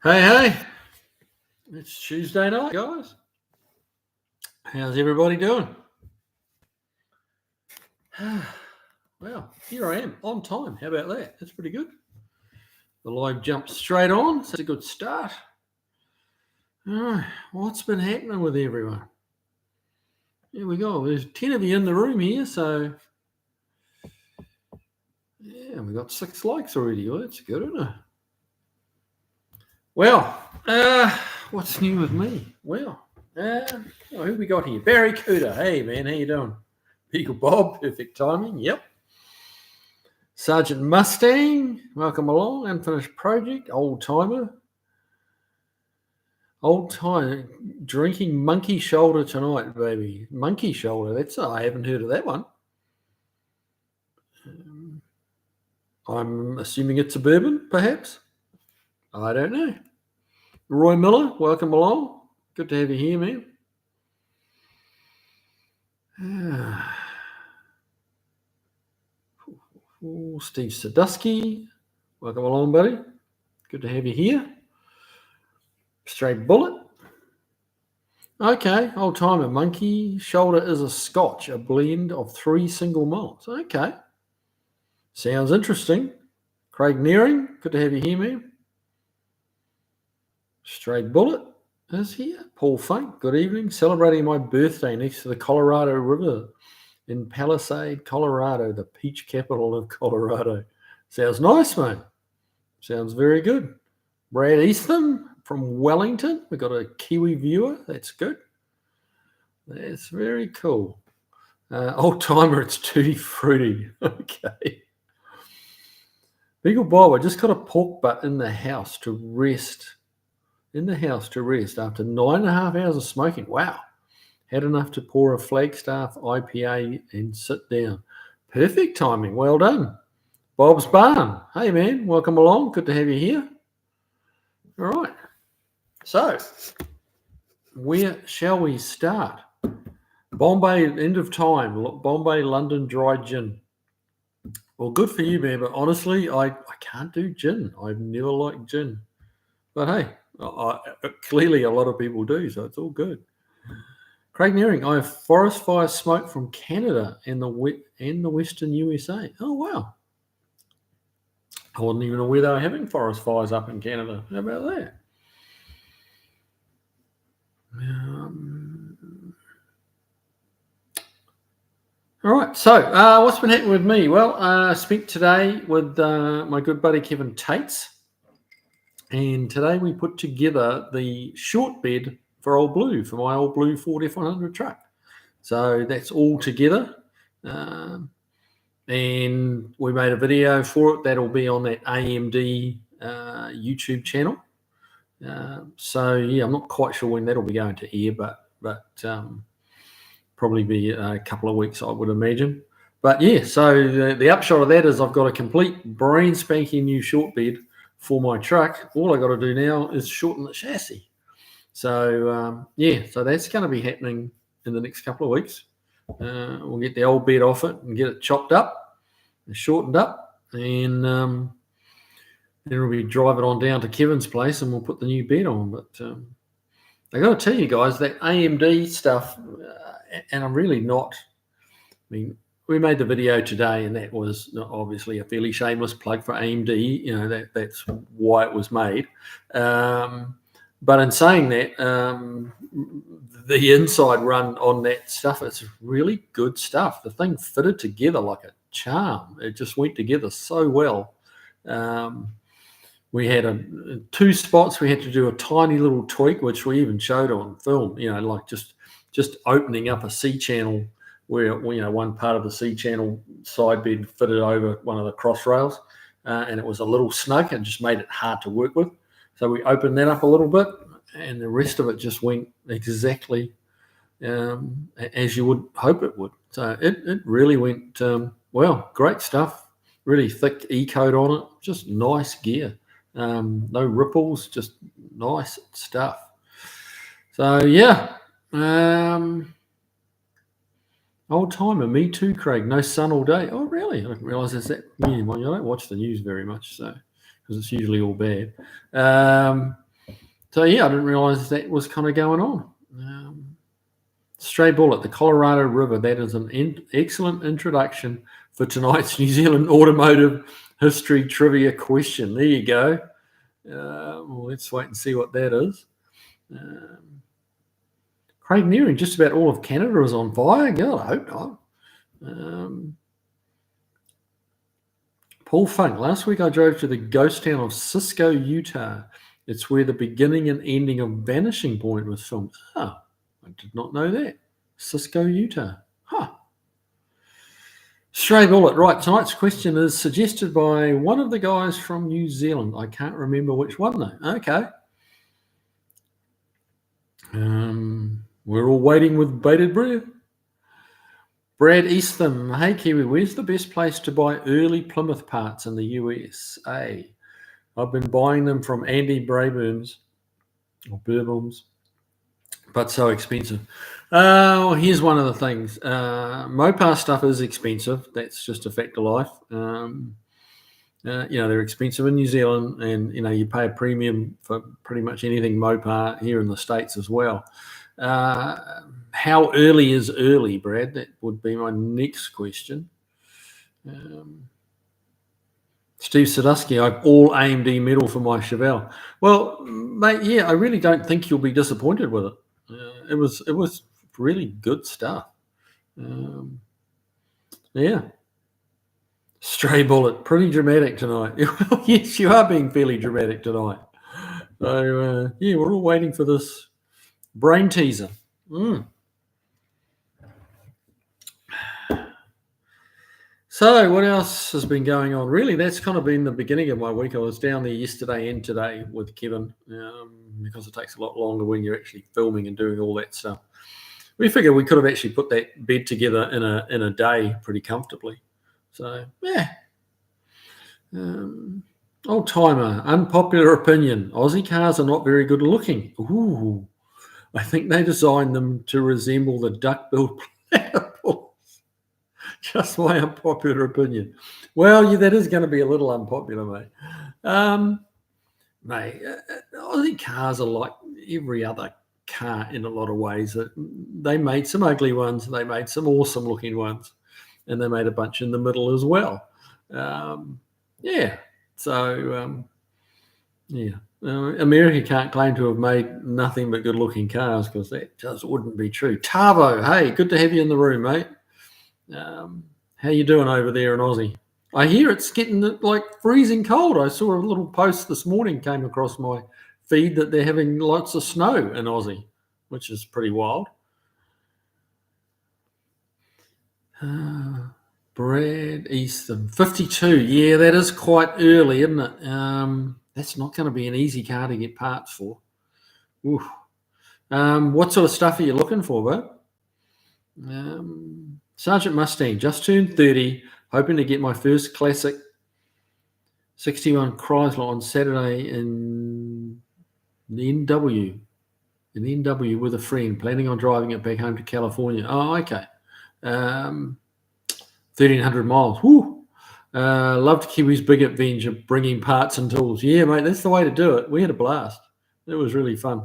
Hey, it's Tuesday night, guys. How's everybody doing? Well, here I am on time. How about that? That's pretty good. The live jumped straight on. So that's a good start. What's been happening with everyone? Here we go. There's 10 of you in the room here, so yeah, we got 6 likes already. Well, that's good, isn't it? Well, what's new with me? Well, who we got here? Barry Cooter. Hey, man, how you doing? Beagle Bob, perfect timing. Yep. Sergeant Mustang, welcome along. Unfinished project, old timer. Old time drinking monkey shoulder tonight, baby. Monkey shoulder. I haven't heard of that one. I'm assuming it's a bourbon, perhaps. I don't know. Roy Miller, welcome along. Good to have you here, man. Steve Sadusky, welcome along, buddy. Good to have you here. Straight bullet. Okay, old timer. Monkey shoulder is a scotch, a blend of 3 single malts. Okay. Sounds interesting. Craig Nearing, good to have you here, man. Straight bullet is here. Paul Funk, good evening. Celebrating my birthday next to the Colorado River in Palisade, Colorado, the peach capital of Colorado. Sounds nice, mate. Sounds very good. Brad Eastham from Wellington. We've got a Kiwi viewer. That's good. That's very cool. Old timer, it's Tutti Frutti. Okay. Beagle Bob, I just got a pork butt in the house to rest. After 9.5 hours of smoking. Wow. Had enough to pour a Flagstaff IPA and sit down. Perfect timing. Well done. Bob's Barn. Hey, man. Welcome along. Good to have you here. All right. So, where shall we start? Bombay, end of time. Bombay London Dry Gin. Well, good for you, man. But honestly, I can't do gin. I've never liked gin. But hey, clearly a lot of people do, so it's all good. Craig Nearing, I have forest fire smoke from Canada and the Western USA. Oh, wow. I wasn't even aware they were having forest fires up in Canada. How about that? All right. So what's been happening with me? Well, I spent today with my good buddy Kevin Tates. And today we put together the short bed for Old Blue, for my Old Blue Ford F100 truck. So that's all together. And we made a video for it. That'll be on that AMD YouTube channel. So, yeah, I'm not quite sure when that'll be going to air, but probably be a couple of weeks, I would imagine. But, yeah, so the upshot of that is I've got a complete brand spanking new short bed for my truck. All I got to do now is shorten the chassis. So, so that's going to be happening in the next couple of weeks. We'll get the old bed off it and get it chopped up and shortened up, and then we'll drive it on down to Kevin's place and we'll put the new bed on. But I got to tell you guys, that AMD stuff, and I'm really not, we made the video today, and that was obviously a fairly shameless plug for AMD. That's why it was made. But in saying that, the inside run on that stuff, it's really good stuff. The thing fitted together like a charm. It just went together so well. We had 2 spots. We had to do a tiny little tweak, which we even showed on film, like just opening up a C channel where, one part of the C channel side bed fitted over one of the cross rails, and it was a little snug and just made it hard to work with. So we opened that up a little bit, and the rest of it just went exactly as you would hope it would. So it really went well. Great stuff. Really thick E-coat on it. Just nice gear. No ripples. Just nice stuff. So yeah. Old timer, me too, Craig. No sun all day. Oh, really? I didn't realise that's that. Yeah, well, I don't watch the news very much, so because it's usually all bad. So yeah, I didn't realise that was kind of going on. Stray Bullet, the Colorado River. That is an excellent introduction for tonight's New Zealand automotive history trivia question. There you go. Well, let's wait and see what that is. Craig Nearing, just about all of Canada is on fire. God, I hope not. Paul Funk, last week I drove to the ghost town of Cisco, Utah. It's where the beginning and ending of Vanishing Point was filmed. Oh, I did not know that. Cisco, Utah. Huh. Stray Bullet. Right, tonight's question is suggested by one of the guys from New Zealand. I can't remember which one though. Okay. We're all waiting with bated breath. Brad Eastham. Hey, Kiwi, where's the best place to buy early Plymouth parts in the USA? I've been buying them from Andy Brayburn's or Burbum's, but so expensive. Well, here's one of the things. Mopar stuff is expensive. That's just a fact of life. They're expensive in New Zealand, and, you pay a premium for pretty much anything Mopar here in the States as well. How early is early, Brad? That would be my next question. Steve Sadusky, I've all AMD metal for my Chevelle. Well, mate, yeah, I really don't think you'll be disappointed with it. It was really good stuff. Yeah. Stray Bullet, pretty dramatic tonight. Yes, you are being fairly dramatic tonight. So, we're all waiting for this brain teaser. So what else has been going on? Really, that's kind of been the beginning of my week. I was down there yesterday and today with Kevin because it takes a lot longer when you're actually filming and doing all that stuff. We figured we could have actually put that bed together in a day pretty comfortably. So, yeah. Old timer, unpopular opinion. Aussie cars are not very good looking. Ooh, I think they designed them to resemble the duck-billed platypus. Just my unpopular opinion. Well, yeah, that is going to be a little unpopular, mate. Aussie cars are like every other car in a lot of ways. They made some ugly ones, they made some awesome looking ones, and they made a bunch in the middle as well. America can't claim to have made nothing but good looking cars because that just wouldn't be true. Tavo, hey, good to have you in the room, mate. How you doing over there in Aussie? I hear it's getting like freezing cold. I saw a little post this morning came across my feed that they're having lots of snow in Aussie, which is pretty wild. Brad Eastham, 52. Yeah, that is quite early, isn't it? That's not going to be an easy car to get parts for. Oof. What sort of stuff are you looking for, bud? Sergeant Mustang, just turned 30, hoping to get my first classic 61 Chrysler on Saturday in the NW. In the NW with a friend, planning on driving it back home to California. Oh, okay. 1,300 miles. Woo! Loved Kiwi's big adventure, bringing parts and tools. Yeah, mate, that's the way to do it. We had a blast. It was really fun.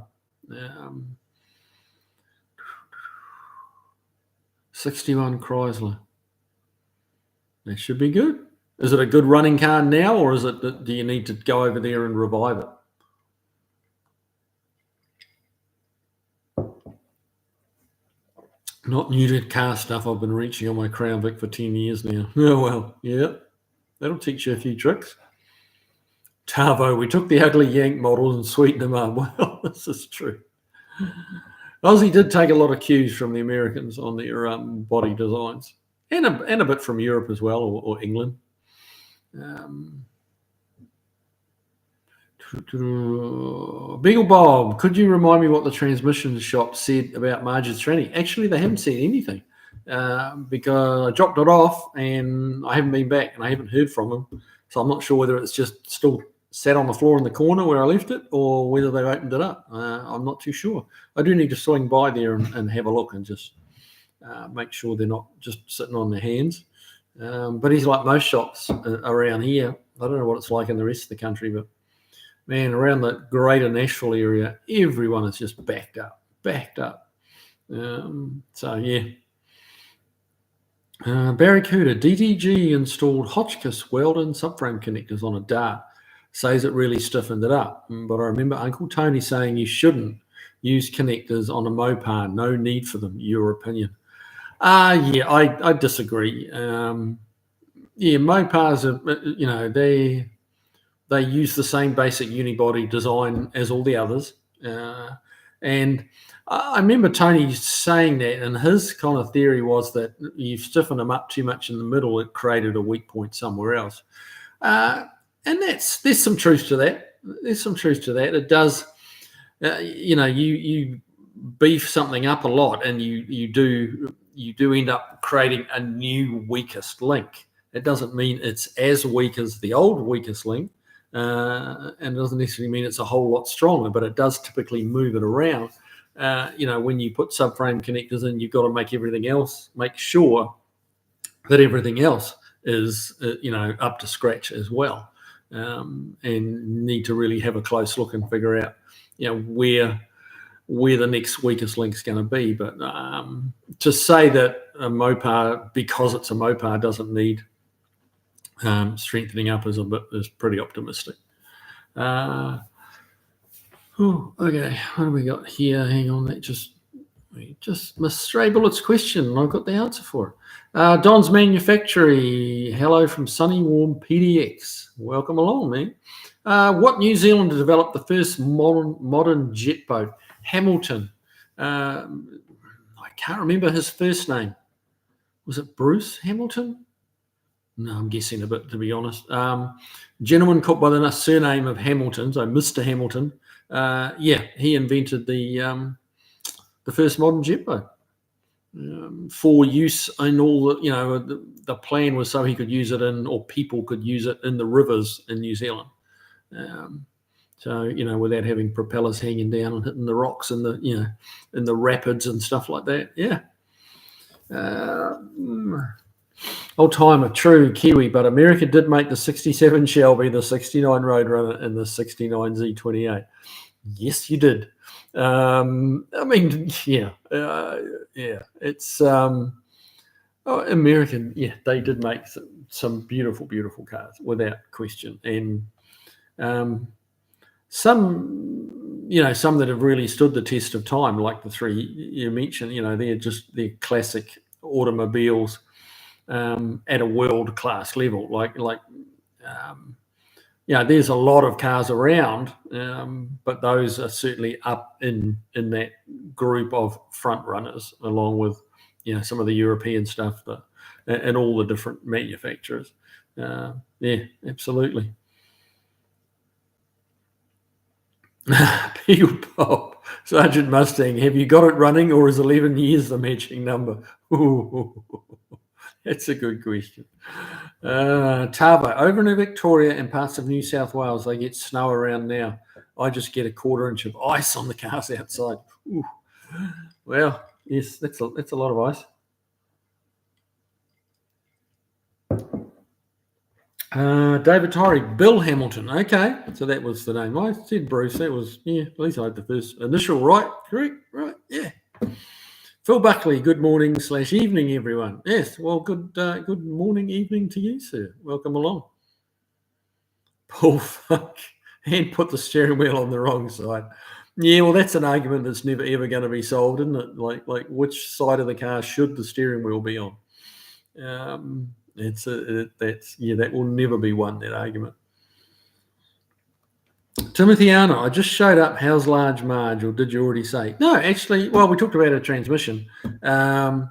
61 Chrysler. That should be good. Is it a good running car now, or is it that do you need to go over there and revive it? Not new to car stuff. I've been reaching on my Crown Vic for 10 years now. Oh, well, yeah. That'll teach you a few tricks. Tavo, we took the ugly Yank models and sweetened them up. Well, this is true. Aussie did take a lot of cues from the Americans on their body designs, and a bit from Europe as well, or England. Beagle Bob, could you remind me what the transmission shop said about Marge's tranny? Actually, they haven't said anything because I dropped it off and I haven't been back and I haven't heard from them. So I'm not sure whether it's just still sat on the floor in the corner where I left it or whether they've opened it up. I'm not too sure. I do need to swing by there and have a look and just make sure they're not just sitting on their hands. But he's like most shops around here. I don't know what it's like in the rest of the country, but man, around the greater Nashville area, everyone is just backed up. So, yeah. Barracuda, DTG installed Hotchkiss Weldon subframe connectors on a Dart. Says it really stiffened it up. But I remember Uncle Tony saying you shouldn't use connectors on a Mopar. No need for them. Your opinion? Yeah, I disagree. Yeah, Mopars are, they use the same basic unibody design as all the others. And I remember Tony saying that, and his kind of theory was that you stiffen them up too much in the middle, it created a weak point somewhere else. And there's some truth to that. It does, you beef something up a lot, and you do end up creating a new weakest link. It doesn't mean it's as weak as the old weakest link. And it doesn't necessarily mean it's a whole lot stronger, but it does typically move it around. When you put subframe connectors in, you've got to make sure that everything else is, up to scratch as well, and need to really have a close look and figure out, where the next weakest link is going to be. But to say that a Mopar, because it's a Mopar, doesn't need strengthening up is pretty optimistic. Okay, what do we got here? Hang on, we just missed Stray Bullet's question, and I've got the answer for it. Don's Manufactory, hello from sunny, warm PDX. Welcome along, man. What New Zealander developed the first modern jet boat? Hamilton. I can't remember his first name. Was it Bruce Hamilton? No, I'm guessing a bit, to be honest. Gentleman called by the surname of Hamilton, so Mr. Hamilton. He invented the first modern jet boat for use in all the plan was so he could use it or people could use it in the rivers in New Zealand. Without having propellers hanging down and hitting the rocks in the rapids and stuff like that. Yeah. Old timer, true, Kiwi, but America did make the 67 Shelby, the 69 Roadrunner, and the 69 Z28. Yes, you did. It's American. Yeah, they did make some beautiful, beautiful cars without question, and some that have really stood the test of time, like the three you mentioned. They're classic automobiles. At a world-class level, there's a lot of cars around, but those are certainly up in that group of front runners, along with some of the European stuff and all the different manufacturers. Absolutely. Peel Pop, Sergeant Mustang, have you got it running, or is 11 years the matching number? Ooh. That's a good question. Tava, over in Victoria and parts of New South Wales, they get snow around now. I just get a 1/4 inch of ice on the cars outside. Ooh. Well, yes, that's a lot of ice. David Torrey, Bill Hamilton. Okay, so that was the name. I said Bruce. That was, at least I had the first initial right. Correct, right, yeah. Phil Buckley, good morning / evening, everyone. Yes, well, good morning, evening to you, sir. Welcome along. Paul Fuck, and put the steering wheel on the wrong side. Yeah, well, that's an argument that's never ever going to be solved, isn't it? Like which side of the car should the steering wheel be on? That will never be won, that argument. Timothy Arno, I just showed up. How's Large Marge, or did you already say? No, actually, well, we talked about her transmission. No,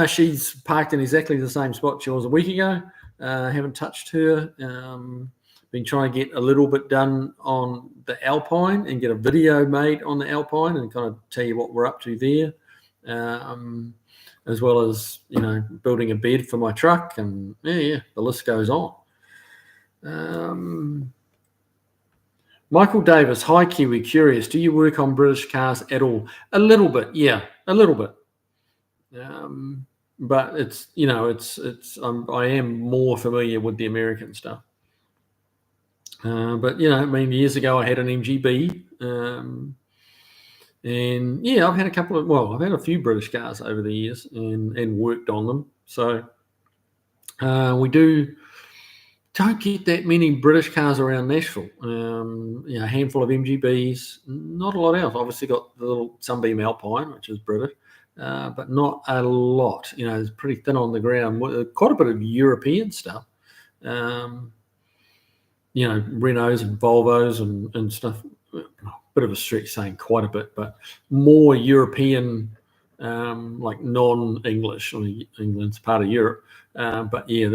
she's parked in exactly the same spot she was a week ago. Haven't touched her. Been trying to get a little bit done on the Alpine and get a video made on the Alpine and kind of tell you what we're up to there. As well as, building a bed for my truck, and the list goes on. Michael Davis, hi Kiwi, curious, do you work on British cars at all? A little bit, yeah, a little bit. But it's, I am more familiar with the American stuff. But I mean, years ago I had an MGB, and yeah, I've had I've had a few British cars over the years and worked on them. So we don't get that many British cars around Nashville. A handful of MGBs, not a lot else. Obviously got the little Sunbeam Alpine, which is British, but not a lot. It's pretty thin on the ground. Quite a bit of European stuff. Renaults and Volvos and stuff. Bit of a stretch saying quite a bit, but more European, like non-English. I mean, England's part of Europe, but yeah,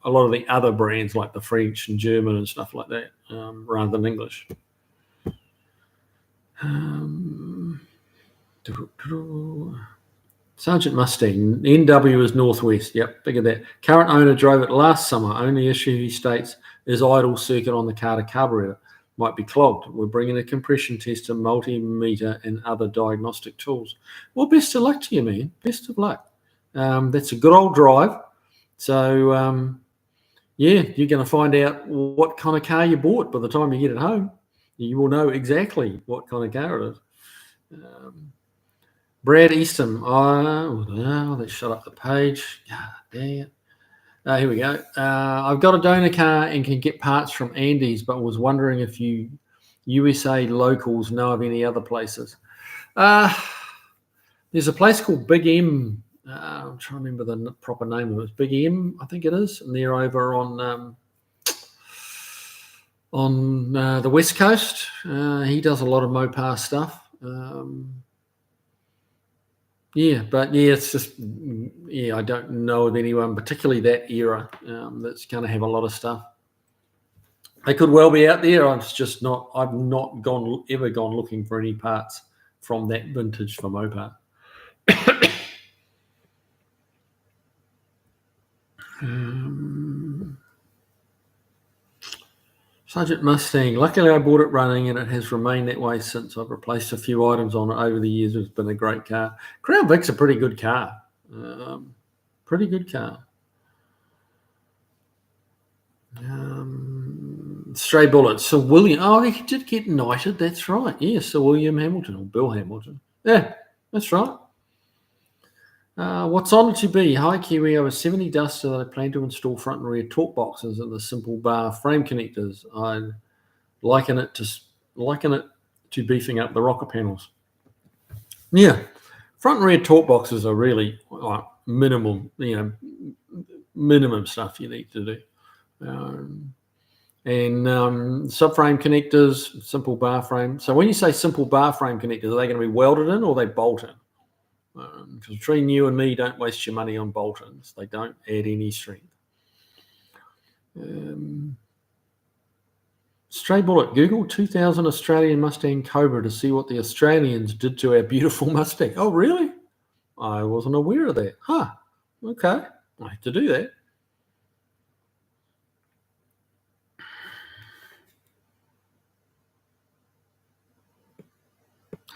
a lot of the other brands like the French and German and stuff like that, rather than English. Sergeant Mustang, NW is Northwest. Yep, figured that. Current owner drove it last summer. Only issue, he states, is idle circuit on the carburetor. Might be clogged. We're bringing a compression tester, multimeter, and other diagnostic tools. Well, best of luck to you, man. Best of luck. That's a good old drive. So, yeah, you're going to find out what kind of car you bought by the time you get it home. You will know exactly what kind of car it is. Brad Easton. Let's shut up the page. God dang it. Here we go. I've got a donor car and can get parts from Andy's, but was wondering if you USA locals know of any other places. There's a place called Big M. I'm trying to remember the proper name of it. It's Big M, I think it is, and they're over on the West Coast. He does a lot of Mopar stuff. It's just, I don't know of anyone, particularly that era, that's going to have a lot of stuff. They could well be out there. I've not ever gone looking for any parts from that vintage for Mopar. Sergeant Mustang. Luckily, I bought it running, and it has remained that way since. I've replaced a few items on it over the years. It's been a great car. Crown Vic's a pretty good car. Pretty good car. Stray Bullet. Sir William. Oh, he did get knighted. That's right. Yeah, Sir William Hamilton or Bill Hamilton. Yeah, that's right. What's on it to be? Hi, Kiwi. I have a 70 Duster that I plan to install front and rear torque boxes and the simple bar frame connectors. I liken it to beefing up the rocker panels. Yeah, front and rear torque boxes are really minimum stuff you need to do. And subframe connectors, simple bar frame. So when you say simple bar frame connectors, are they going to be welded in or are they bolt in? Because between you and me, don't waste your money on bolt-ins. They don't add any strength. Stray Bullet. Google 2000 Australian Mustang Cobra to see what the Australians did to our beautiful Mustang. Oh, really? I wasn't aware of that. Huh. Okay. I have to do that.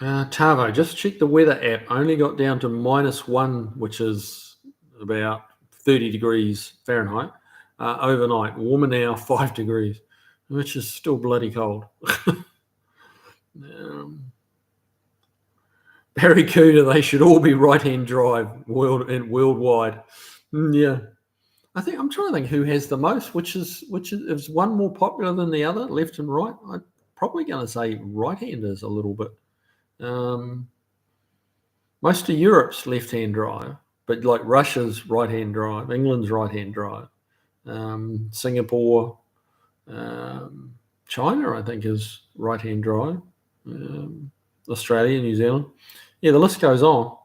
Tavo, just check the weather app. Only got down to -1, which is about 30 degrees Fahrenheit overnight. Warmer now, 5 degrees, which is still bloody cold. Barracuda, they should all be right-hand drive worldwide. Yeah. I'm trying to think who has the most, which is one more popular than the other, left and right. I'm probably going to say right-handers a little bit. Most of Europe's left-hand drive, but like Russia's right-hand drive, England's right-hand drive, Singapore, China, I think, is right-hand drive, Australia, New Zealand. Yeah, the list goes on.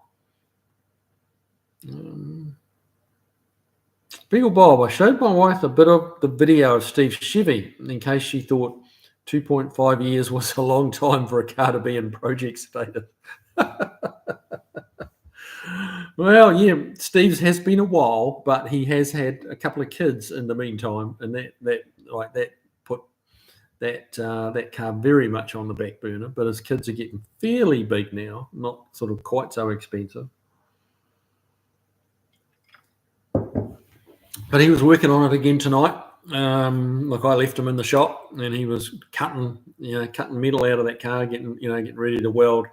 Beagle Bob, I showed my wife a bit of the video of Steve's Chevy in case she thought 2.5 years was a long time for a car to be in project status. Well, yeah, Steve's has been a while, but he has had a couple of kids in the meantime, and that put that car very much on the back burner. But his kids are getting fairly big now, not sort of quite so expensive. But he was working on it again tonight. Look, I left him in the shop, and he was cutting metal out of that car, getting ready to weld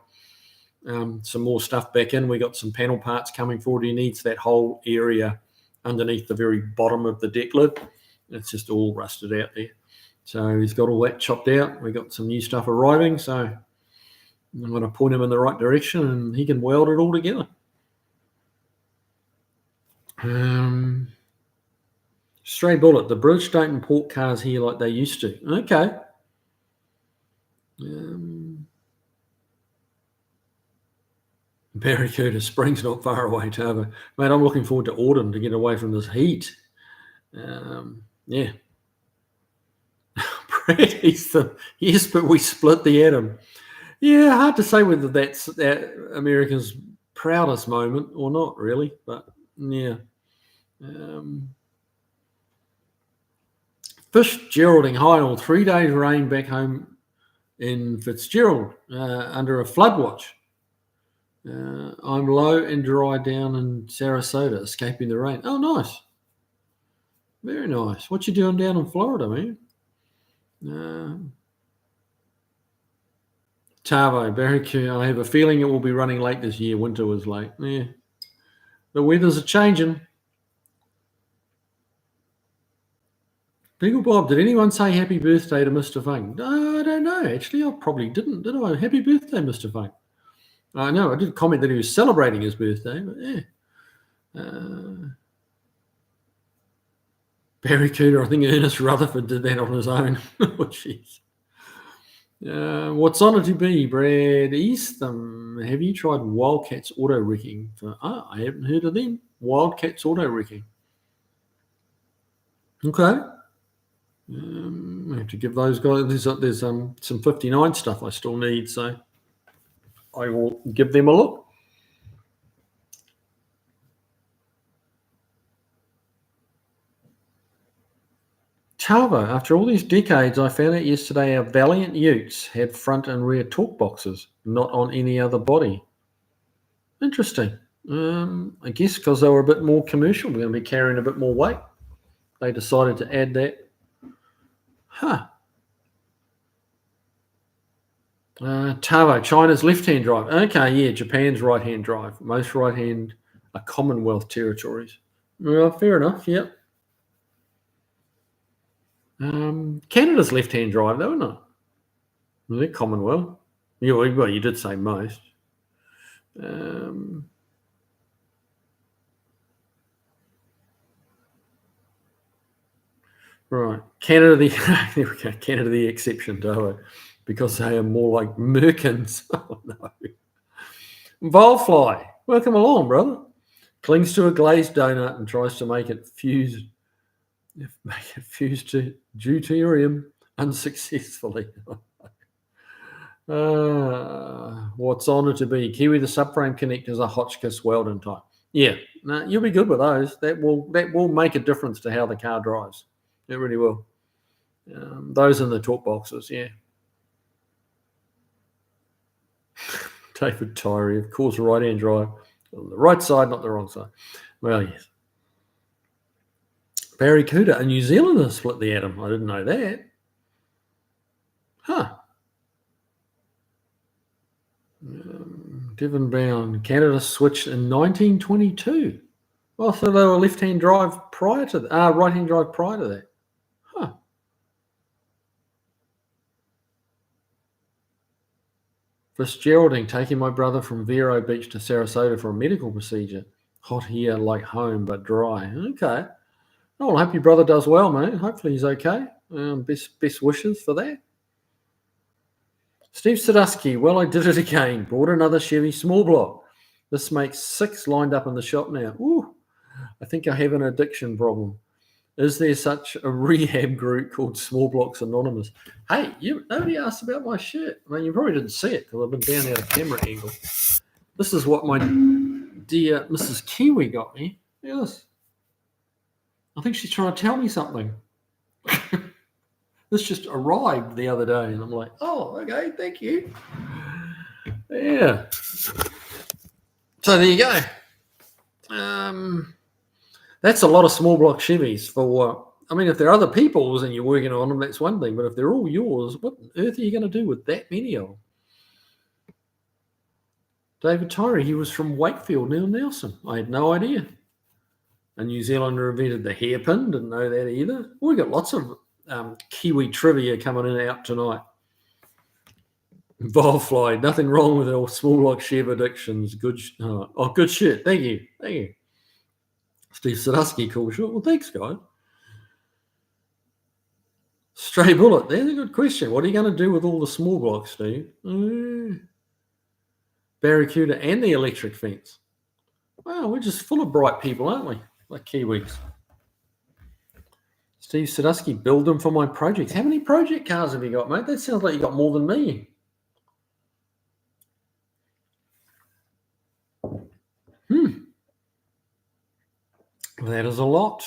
some more stuff back in. We got some panel parts coming forward. He needs that whole area underneath the very bottom of the deck lid. It's just all rusted out there. So he's got all that chopped out. We got some new stuff arriving, so I'm going to point him in the right direction, and he can weld it all together. Stray Bullet, the British don't import cars here like they used to. Okay. Barracuda, Spring's not far away, Tava. Mate, I'm looking forward to autumn to get away from this heat. Yeah. Brad Easton, yes, but we split the atom. Yeah, hard to say whether that's America's proudest moment or not, really. But, yeah. Fitzgeralding, hi all. 3 days rain back home in Fitzgerald under a flood watch. I'm low and dry down in Sarasota, escaping the rain. Oh, nice. Very nice. What you doing down in Florida, man? Tavo, Barracuda, I have a feeling it will be running late this year. Winter was late. Yeah. The weathers are changing. Beagle Bob, did anyone say happy birthday to Mr. Funk? I don't know. Actually, I probably didn't, did I? Happy birthday, Mr. Funk. I know. I did comment that he was celebrating his birthday, but yeah. Barracuda, I think Ernest Rutherford did that on his own. Oh, jeez. What's on it to be, Brad Eastham? Have you tried Wildcats Auto Wrecking? I haven't heard of them. Wildcats Auto Wrecking. Okay. I have to give those guys. There's some 59 stuff I still need, so I will give them a look. Tava, after all these decades, I found out yesterday our Valiant Utes had front and rear torque boxes, not on any other body. Interesting. I guess because they were a bit more commercial, we're going to be carrying a bit more weight. They decided to add that. Tavo, China's left-hand drive. Okay, yeah, Japan's right-hand drive. Most right-hand are Commonwealth territories. Well, fair enough, yep. Canada's left-hand drive, though, isn't it? They're Commonwealth. Yeah, well, you did say most. Right, Canada there we go. Canada the exception, Doe, because they are more like merkins. Oh no. Volfly, welcome along, brother. Clings to a glazed donut and tries to make it fuse to deuterium unsuccessfully. What's on it to be? Kiwi, the subframe connectors are Hotchkiss Weldon type. Yeah, no, you'll be good with those. That will make a difference to how the car drives. It really will. Those in the torque boxes, yeah. David Tyree, of course, right-hand drive. On the right side, not the wrong side. Well, yes. Barracuda, a New Zealander split the atom. I didn't know that. Devon Brown, Canada switched in 1922. Well, so they were left-hand drive prior to that. Right-hand drive prior to that. Fitzgeralding, taking my brother from Vero Beach to Sarasota for a medical procedure. Hot here, like home, but dry. Okay. Oh, I hope your brother does well, mate. Hopefully he's okay. Best wishes for that. Steve Sadusky, well, I did it again. Bought another Chevy small block. This makes 6 lined up in the shop now. Ooh, I think I have an addiction problem. Is there such a rehab group called Small Blocks Anonymous? Hey, nobody asked about my shirt. I mean, you probably didn't see it because I've been down out of camera angle. This is what my dear Mrs. Kiwi got me. Yes. I think she's trying to tell me something. This just arrived the other day, and I'm like, oh, okay, thank you. Yeah. So there you go. That's a lot of small block Chevys for I mean, if they're other people's and you're working on them, that's one thing. But if they're all yours, what on earth are you going to do with that many of them? David Tyree, he was from Wakefield, Neil Nelson. I had no idea. A New Zealander invented the hairpin. Didn't know that either. We've got lots of Kiwi trivia coming in and out tonight. Volfly, nothing wrong with our small block Chev addictions. Good, good shit. Thank you. Steve Sadusky, cool short. Well, thanks, guys. Stray bullet. There's a good question. What are you going to do with all the small blocks, Steve? Barracuda and the electric fence. Wow, we're just full of bright people, aren't we? Like Kiwis. Steve Sadusky, build them for my projects. How many project cars have you got, mate? That sounds like you got more than me. That is a lot.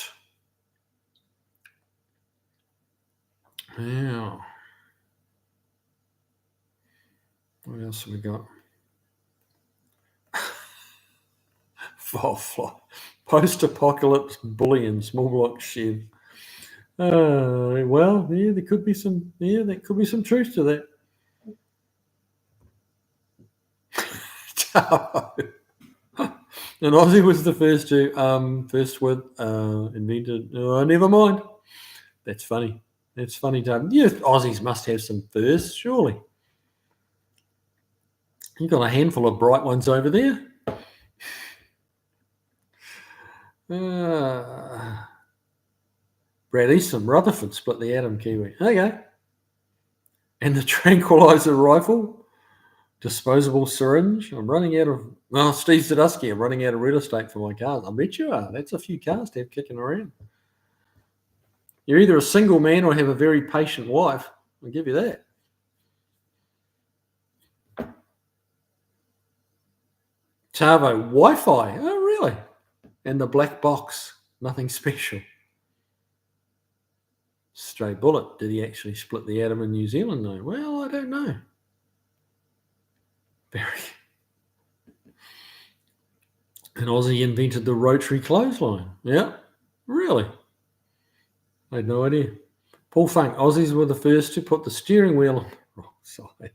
Yeah. What else have we got? Volfly. Post-apocalypse bullying, small block Chev. Well, yeah, there could be some. Yeah, there could be some truth to that. And Aussie was the first to invented. Oh, never mind. That's funny. That's funny, Tom. Yeah, Aussies must have some firsts, surely. You've got a handful of bright ones over there. Brad Easton, Rutherford split the atom, Kiwi. Okay. And the tranquilizer rifle, disposable syringe. I'm running out of. Well, Steve Zadusky, I'm running out of real estate for my cars. I bet you are. That's a few cars to have kicking around. You're either a single man or have a very patient wife. I'll give you that. Tavo, Wi-Fi. Oh, really? And the black box. Nothing special. Stray bullet. Did he actually split the atom in New Zealand, though? Well, I don't know. Very. And Aussie invented the rotary clothesline. Yeah, really? I had no idea. Paul Funk, Aussies were the first to put the steering wheel on the wrong side.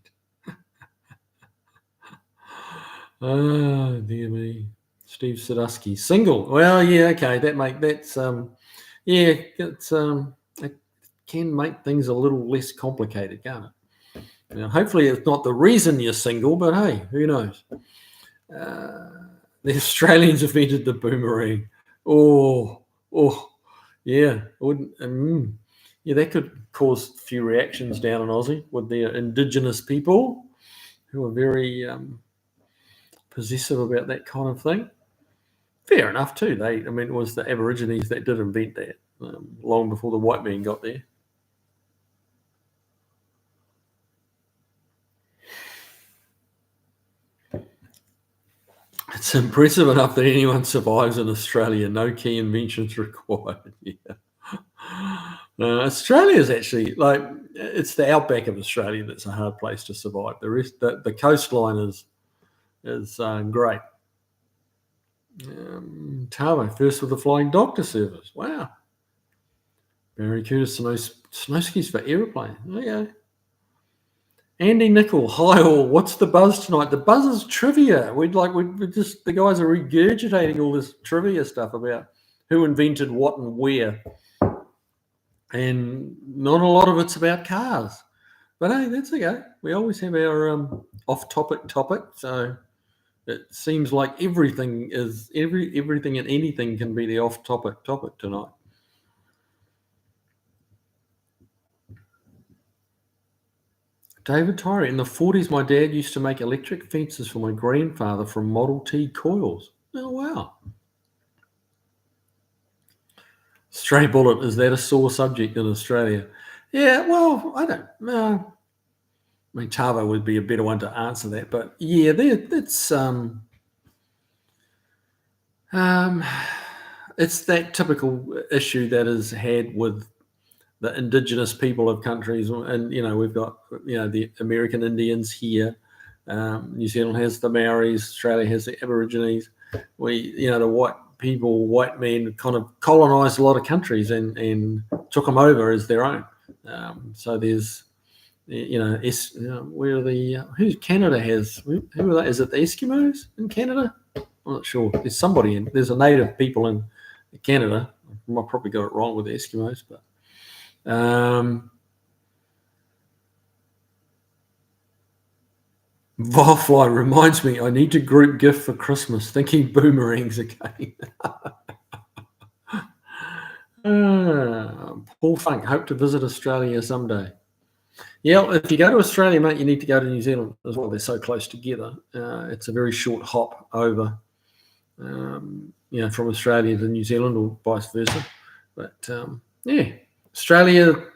Oh, dear me. Steve Sadusky, single. Well, yeah, okay. It can make things a little less complicated, can't it? Now, hopefully it's not the reason you're single, but hey, who knows? The Australians invented the boomerang. Oh, yeah. Yeah, that could cause a few reactions down in Aussie with their Indigenous people who are very possessive about that kind of thing. Fair enough, too. It was the Aborigines that did invent that long before the white man got there. It's impressive enough that anyone survives in Australia. No key inventions required. Yeah. Australia is actually it's the outback of Australia that's a hard place to survive. The rest, the coastline is great. Tavo, first with the flying doctor service. Wow. Barracuda snowskis for aeroplane. Okay. Andy Nickel, hi all. What's the buzz tonight? The buzz is trivia. The guys are regurgitating all this trivia stuff about who invented what and where. And not a lot of it's about cars. But hey, that's okay. We always have our off-topic topic. So it seems like everything and anything can be the off-topic topic tonight. David Tyree, in the 40s, my dad used to make electric fences for my grandfather from Model T coils. Oh, wow. Stray bullet, is that a sore subject in Australia? Yeah, well, I don't know. I mean, Tavo would be a better one to answer that, but yeah, that's it's that typical issue that is had with the indigenous people of countries, and we've got the American Indians here. New Zealand has the Maoris, Australia has the Aborigines. The white men kind of colonised a lot of countries, and took them over as their own. So there's, where who Canada has, who are they? Is it the Eskimos in Canada? I'm not sure. There's a native people in Canada. I probably got it wrong with the Eskimos, but Varfly reminds me I need to group gift for Christmas. Thinking boomerangs again. Paul Funk, hope to visit Australia someday. Yeah, if you go to Australia, mate, you need to go to New Zealand as well. They're so close together. It's a very short hop over, from Australia to New Zealand or vice versa. But Australia,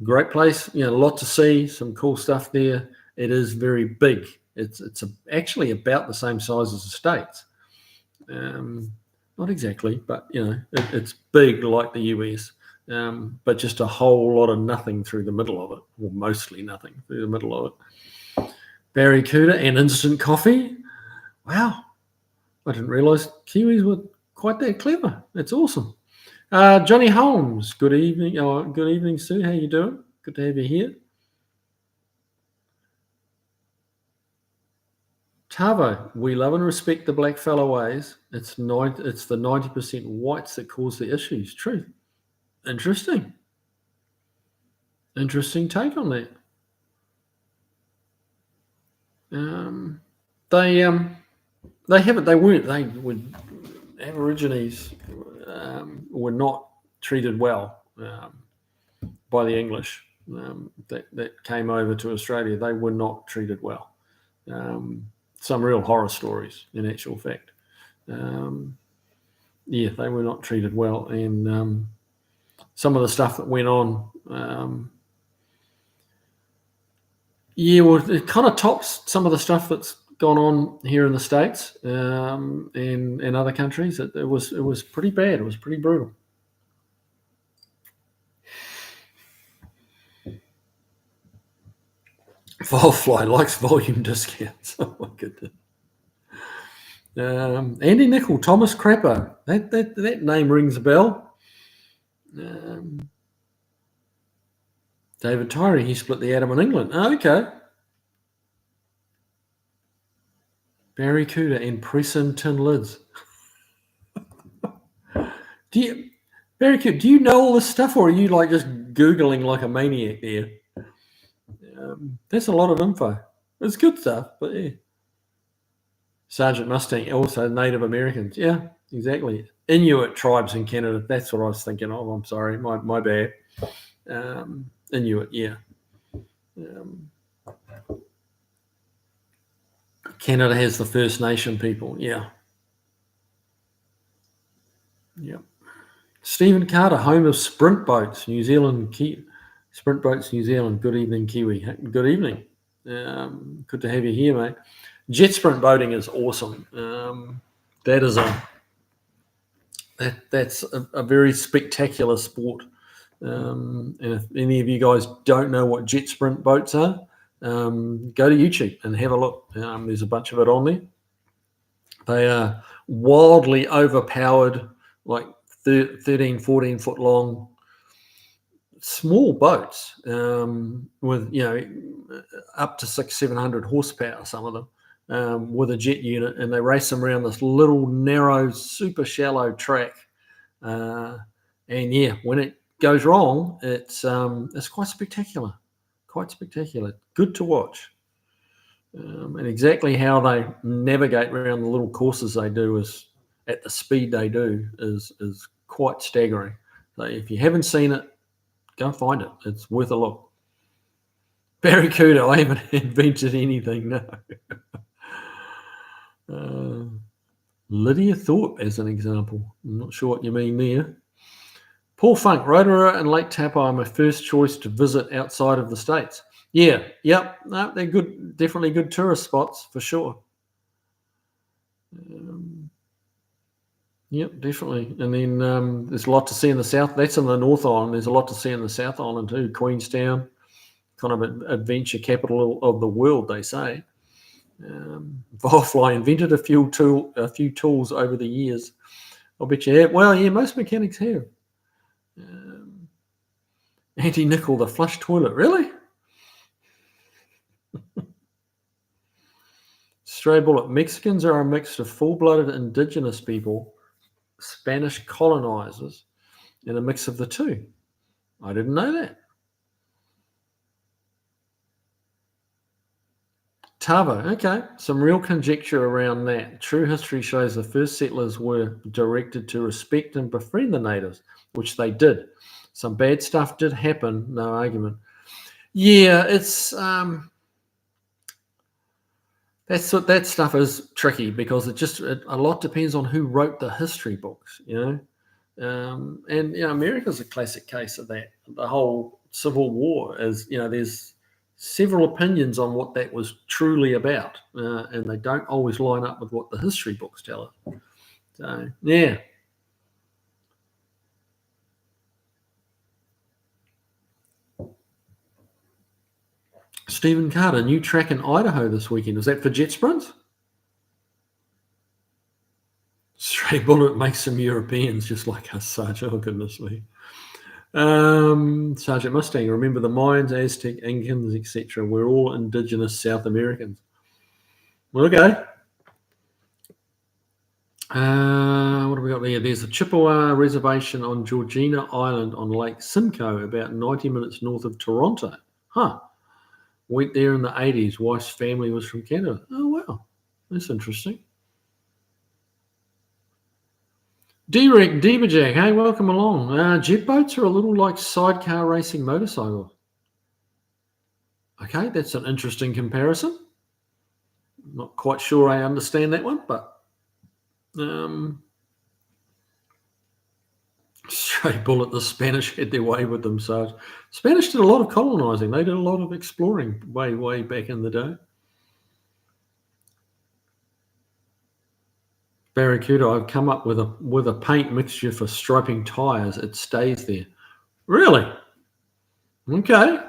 great place. A lot to see, some cool stuff there. It is very big. It's actually about the same size as the States. Not exactly, but it's big like the US. But just a whole lot of nothing through the middle of it, or mostly nothing through the middle of it. Barracuda and instant coffee. Wow, I didn't realise Kiwis were quite that clever. That's awesome. Johnny Holmes, good evening. Oh, good evening, Sue. How you doing? Good to have you here. Tavo, we love and respect the blackfella ways. It's the 90% whites that cause the issues. True. Interesting take on that. Aborigines were not treated well by the English that came over to Australia. They were not treated well. Some real horror stories, in actual fact. They were not treated well, and some of the stuff that went on. It kind of tops some of the stuff that's gone on here in the States and in other countries. It was pretty bad. It was pretty brutal. Volfly likes volume discounts. Oh my goodness. Andy Nicol, Thomas Crapper. That name rings a bell. David Tyree, he split the atom in England. Oh, okay. Barracuda and press-in tin lids. Barracuda, do you know all this stuff, or are you like just Googling like a maniac there? That's a lot of info. It's good stuff, but yeah. Sergeant Mustang, also Native Americans. Yeah, exactly. Inuit tribes in Canada. That's what I was thinking of. I'm sorry, my bad. Inuit, yeah. Canada has the First Nation people. Yeah. Yep. Stephen Carter, home of Sprint Boats, New Zealand. Sprint Boats, New Zealand. Good evening, Kiwi. Good evening. Good to have you here, mate. Jet sprint boating is awesome. That's a very spectacular sport. And if any of you guys don't know what jet sprint boats are, go to YouTube and have a look. There's a bunch of it on there. They are wildly overpowered, like 13, 14 foot long, small boats with up to 600-700 horsepower, some of them, with a jet unit, and they race them around this little narrow, super shallow track. And when it goes wrong, it's quite spectacular. Good to watch. And exactly how they navigate around the little courses they do is at the speed they do is quite staggering. So if you haven't seen it, go find it. It's worth a look. Barracuda, I haven't invented anything, no. Lydia Thorpe as an example. I'm not sure what you mean there. Paul Funk, Rotorua and Lake Taupo are my first choice to visit outside of the States. Yeah, yep. No, they're good, definitely good tourist spots for sure. Yep, definitely. And then there's a lot to see in the south. That's in the North Island. There's a lot to see in the South Island too. Queenstown, kind of an adventure capital of the world, they say. Volfly invented a few tools over the years. I'll bet you have. Well, yeah, most mechanics have. Anti-nickel, the flush toilet. Really? Stray bullet. Mexicans are a mix of full-blooded indigenous people, Spanish colonizers, and a mix of the two. I didn't know that. Tavo, okay. Some real conjecture around that. True history shows the first settlers were directed to respect and befriend the natives, which they did. Some bad stuff did happen, no argument. Yeah, it's that stuff is tricky because a lot depends on who wrote the history books, and America's a classic case of that. The whole Civil War is, there's several opinions on what that was truly about, and they don't always line up with what the history books tell us. So yeah. Stephen Carter, new track in Idaho this weekend. Was that for jet sprints? Stray bullet makes some Europeans just like us, Sarge. Oh, goodness me. Sergeant Mustang, remember the Mayans, Aztec, Incans, etc. We're all indigenous South Americans. Well, okay. What have we got there? There's a Chippewa reservation on Georgina Island on Lake Simcoe, about 90 minutes north of Toronto. Huh. Went there in the 80s. Wife's family was from Canada. Oh, wow. That's interesting. D-Rec, Deberjack, hey, welcome along. Jet boats are a little like sidecar racing motorcycles. Okay, that's an interesting comparison. Not quite sure I understand that one, but straight bullet, the Spanish had their way with them. So Spanish did a lot of colonizing. They did a lot of exploring way back in the day. Barracuda, I've come up with a paint mixture for striping tires. It stays there. Really? Okay.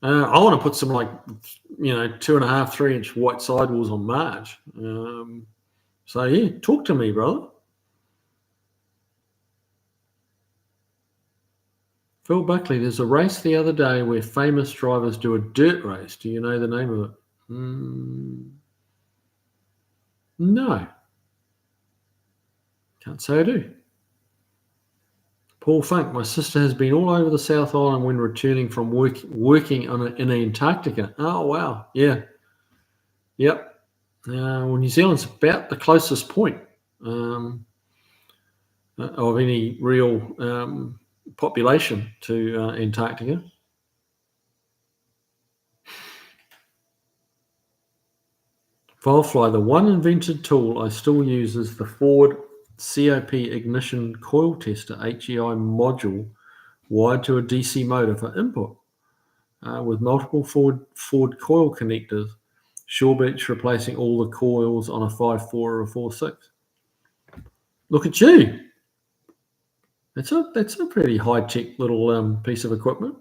I want to put some 2.5, 3 inch white sidewalls on Marge. So yeah, talk to me, brother. Phil Buckley, there's a race the other day where famous drivers do a dirt race. Do you know the name of it? No. Can't say I do. Paul Funk, my sister has been all over the South Island when returning from working in Antarctica. Oh, wow. Yeah. Yep. Well, New Zealand's about the closest point of any real population to Antarctica. Firefly, the one invented tool I still use is the Ford COP ignition coil tester HEI module wired to a DC motor for input with multiple Ford coil connectors. Shawbeach replacing all the coils on a 5.4 or a 4.6. Look at you. That's a pretty high-tech little piece of equipment.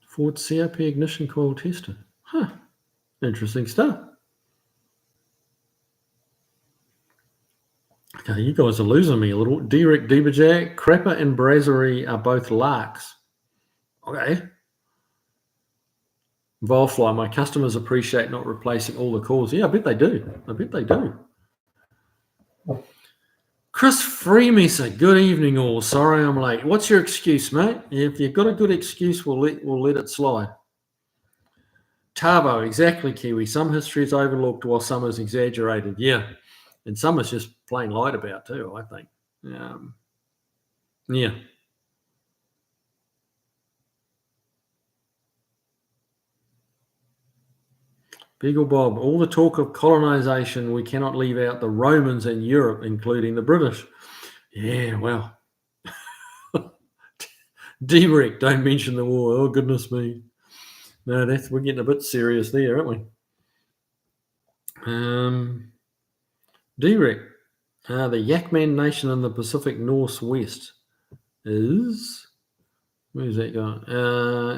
Ford COP ignition coil tester. Huh. Interesting stuff. Okay, you guys are losing me a little. D-Rec, Deberjack, Crapper and Brasserie are both larks. Okay. Volfly, my customers appreciate not replacing all the calls. Yeah, I bet they do. Chris Freemesa, good evening all. Sorry I'm late. What's your excuse, mate? If you've got a good excuse, we'll let it slide. Tavo, exactly, Kiwi. Some history is overlooked while some is exaggerated. Yeah. And some is just plain lied about too, I think. Yeah. Beagle Bob, all the talk of colonization, we cannot leave out the Romans in Europe, including the British. Yeah, well. D-Rec, don't mention the war. Oh, goodness me. No, we're getting a bit serious there, aren't we? D-Rec, the Yakman Nation in the Pacific Northwest is, where's that going?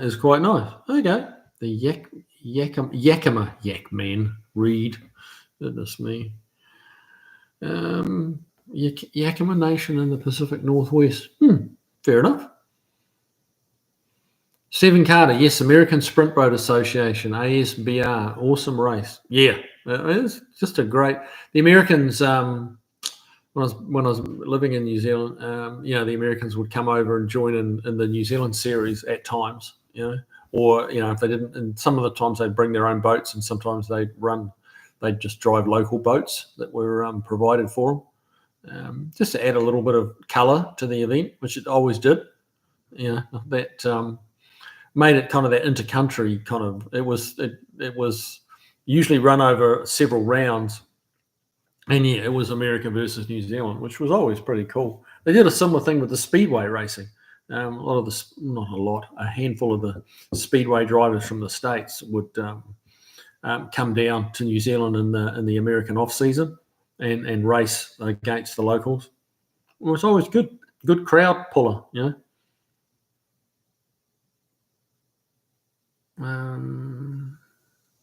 Is quite nice. Okay. The Yakama Yakman, read. Goodness me. Yakima Nation in the Pacific Northwest. Fair enough. Stephen Carter, yes, American Sprint Boat Association, ASBR, awesome race. Yeah, it's just a great. The Americans, when I was living in New Zealand, the Americans would come over and join in the New Zealand series at times, or if they didn't, and some of the times they'd bring their own boats, and sometimes they'd just drive local boats that were provided for them, just to add a little bit of colour to the event, which it always did. That made it kind of that intercountry kind of. It was usually run over several rounds. And yeah, it was America versus New Zealand, which was always pretty cool. They did a similar thing with the speedway racing. A handful of the speedway drivers from the States would come down to New Zealand in the American off season and race against the locals. It was always good crowd puller,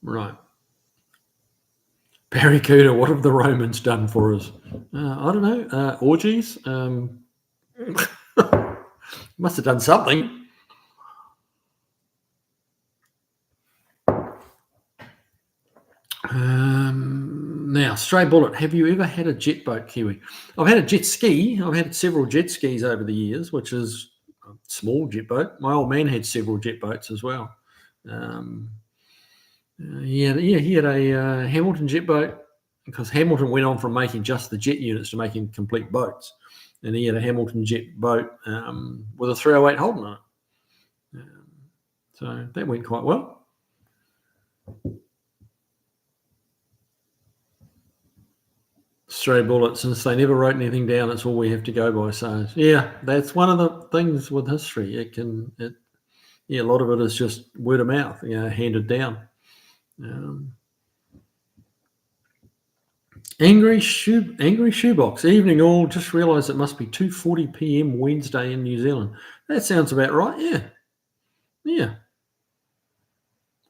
Right. Barracuda, what have the Romans done for us? I don't know. Orgies? Must have done something. Now, Stray Bullet, have you ever had a jet boat, Kiwi? I've had a jet ski. I've had several jet skis over the years, which is a small jet boat. My old man had several jet boats as well. He had a Hamilton jet boat, because Hamilton went on from making just the jet units to making complete boats. And he had a Hamilton jet boat with a 308 Holden on it. So that went quite well. Stray Bullet, since they never wrote anything down, it's all we have to go by. So yeah, that's one of the things with history. A lot of it is just word of mouth, handed down. Angry Shoebox, evening all. Just realised it must be 2:40 p.m. Wednesday in New Zealand. That sounds about right. Yeah.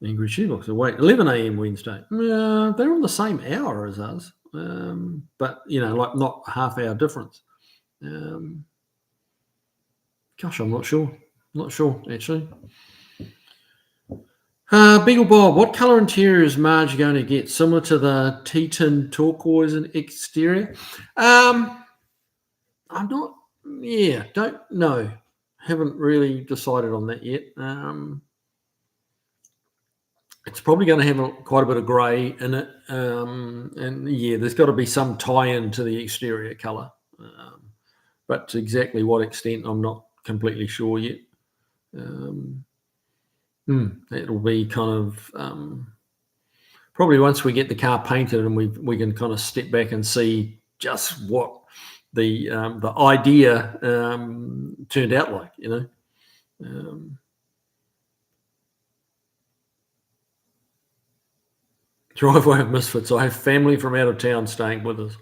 Angry Shoebox. Wait, 11 a.m. Wednesday. They're on the same hour as us, but like not a half-hour difference. Gosh, I'm not sure. Not sure actually. Beagle Bob, what colour interior is Marge going to get? Similar to the Teton turquoise and exterior? I'm not. Yeah, don't know. Haven't really decided on that yet. It's probably going to have quite a bit of grey in it, and yeah, there's got to be some tie-in to the exterior colour, but to exactly what extent, I'm not completely sure yet. It'll be kind of probably once we get the car painted and we can kind of step back and see just what the idea turned out like, Driveway of Misfits. I have family from out of town staying with us,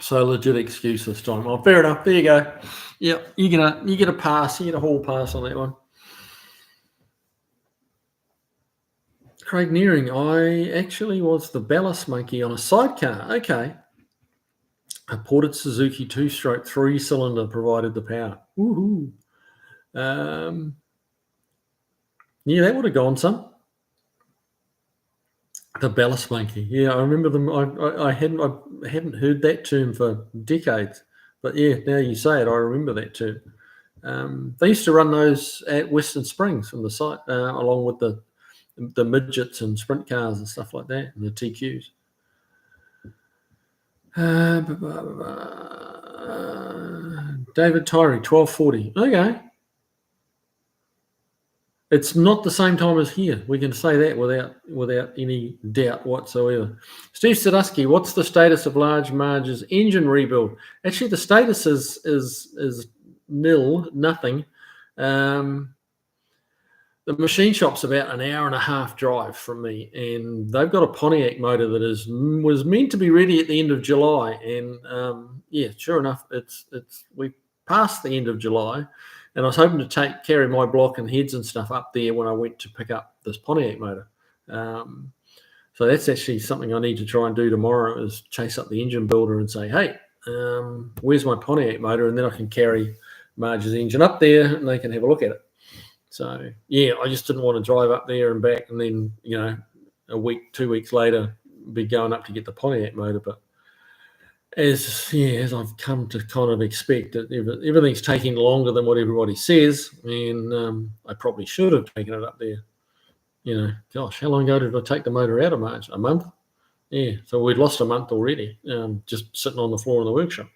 so legit excuse this time. Oh, fair enough. There you go. Yeah, you get a pass. You get a hall pass on that one. Craig Nearing, I actually was the ballast monkey on a sidecar. Okay. A ported Suzuki 2-stroke 3-cylinder provided the power. Woohoo. Yeah, that would have gone some. The ballast monkey. Yeah, I remember them. I hadn't heard that term for decades. But yeah, now you say it, I remember that term. They used to run those at Western Springs from the site, along with the midgets and sprint cars and stuff like that, and the TQs. David Tyree, 12:40. Okay. It's not the same time as here. We can say that without any doubt whatsoever. Steve Sadusky, what's the status of Large Marge's engine rebuild? Actually, the status is nil, nothing. The machine shop's about an hour and a half drive from me, and they've got a Pontiac motor that was meant to be ready at the end of July, and sure enough, we passed the end of July, and I was hoping to carry my block and heads and stuff up there when I went to pick up this Pontiac motor. So that's actually something I need to try and do tomorrow, is chase up the engine builder and say, hey, Where's my Pontiac motor? And then I can carry Marge's engine up there and they can have a look at it. So, yeah, I just didn't want to drive up there and back and then, a week, 2 weeks later, be going up to get the Pontiac motor. But as I've come to kind of expect, that everything's taking longer than what everybody says, and I probably should have taken it up there. Gosh, how long ago did I take the motor out of Marge? A month? Yeah, so we'd lost a month already, just sitting on the floor in the workshop,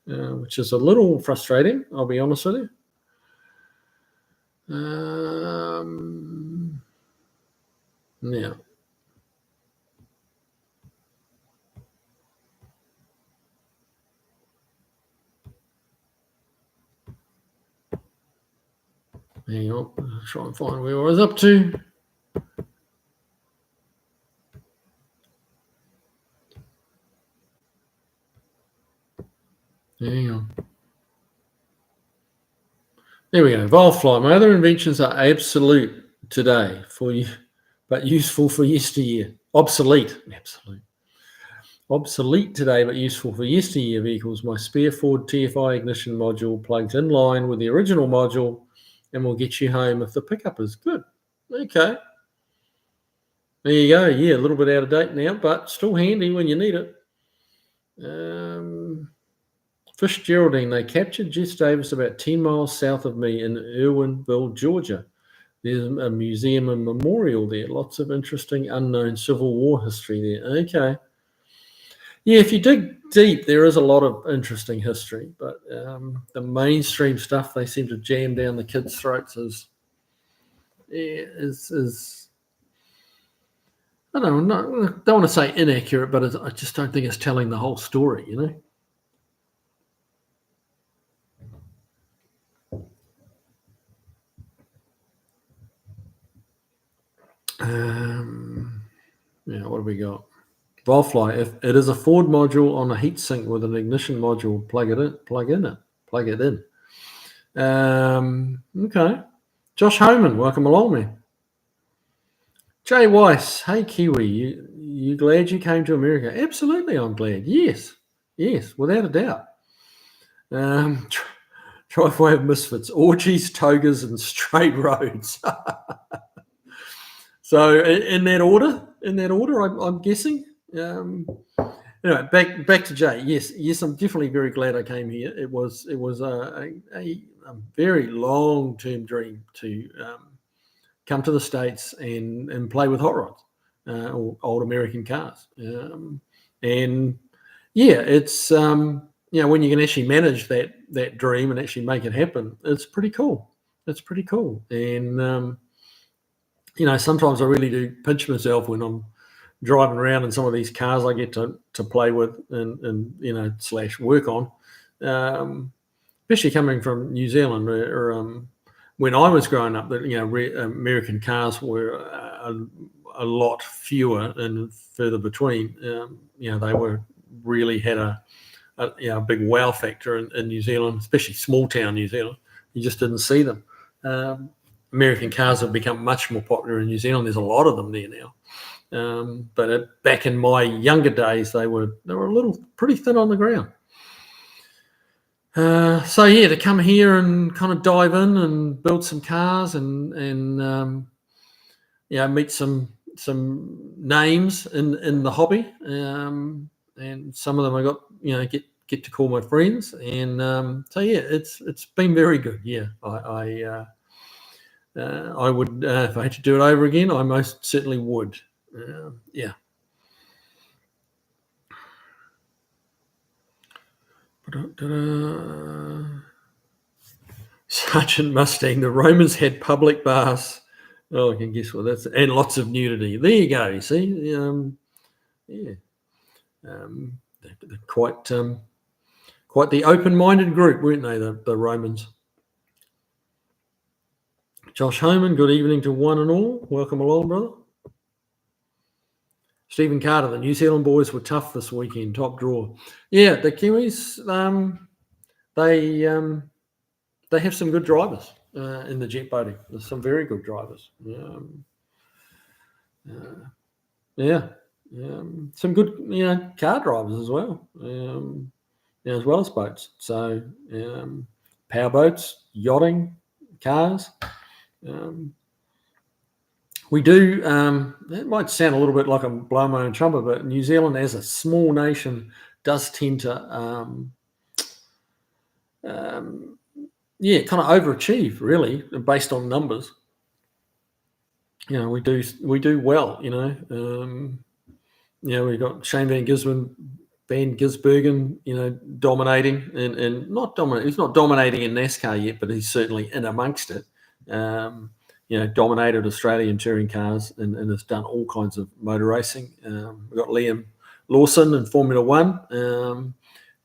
which is a little frustrating, I'll be honest with you. Now, hang on, I'll try and find where I was up to. Hang on. There we go. Volfly. My other inventions are obsolete today for you, but useful for yesteryear. Obsolete. Absolute. Obsolete today, but useful for yesteryear vehicles. My spare Ford TFI ignition module plugs in line with the original module and will get you home if the pickup is good. Okay. There you go. Yeah, a little bit out of date now, but still handy when you need it. Fish Geraldine, they captured Jess Davis about 10 miles south of me in Irwinville, Georgia. There's a museum and memorial there. Lots of interesting unknown Civil War history there. Okay. Yeah, if you dig deep, there is a lot of interesting history, but the mainstream stuff they seem to jam down the kids' throats is I don't want to say inaccurate, but I just don't think it's telling the whole story, what have we got? Volfly, if it is a Ford module on a heatsink with an ignition module, plug it in. Okay. Josh Homan, welcome along, man. Jay Weiss, hey Kiwi, you glad you came to America? Absolutely, I'm glad. Yes, without a doubt. Driveway of misfits, orgies, togas, and straight roads. So in that order, I'm guessing. Anyway, back to Jay. Yes, I'm definitely very glad I came here. It was a very long-term dream to come to the States and play with hot rods, or old American cars. And yeah, it's when you can actually manage that dream and actually make it happen, it's pretty cool. And sometimes I really do pinch myself when I'm driving around in some of these cars I get to play with and / work on, especially coming from New Zealand, or when I was growing up, that American cars were a lot fewer and further between. They were really had a big wow factor in New Zealand, especially small town New Zealand. You just didn't see them. American cars have become much more popular in New Zealand. There's a lot of them there now. But back in my younger days, they were a little pretty thin on the ground. So yeah, to come here and kind of dive in and build some cars and meet some names in the hobby, and some of them I got get to call my friends, and so yeah, it's been very good. Yeah, I would if I had to do it over again, I most certainly would. Yeah. Sergeant Mustang, the Romans had public baths. Oh, I can guess what that's, and lots of nudity. There you go. You see, they're quite the open-minded group, weren't they? The Romans. Josh Homan, good evening to one and all. Welcome along, brother. Stephen Carter, the New Zealand boys were tough this weekend, top draw. Yeah, the Kiwis, they have some good drivers in the jet boating. There's some very good drivers. Some good car drivers as well. as well as boats. So power boats, yachting, cars. We do. It might sound a little bit like I'm blowing my own trumpet, but New Zealand, as a small nation, does tend to, kind of overachieve, really, based on numbers. We do well. We've got Shane Van Gisbergen, dominating and not dominant. He's not dominating in NASCAR yet, but he's certainly in amongst it. Dominated Australian touring cars and has done all kinds of motor racing. We've got Liam Lawson in Formula One,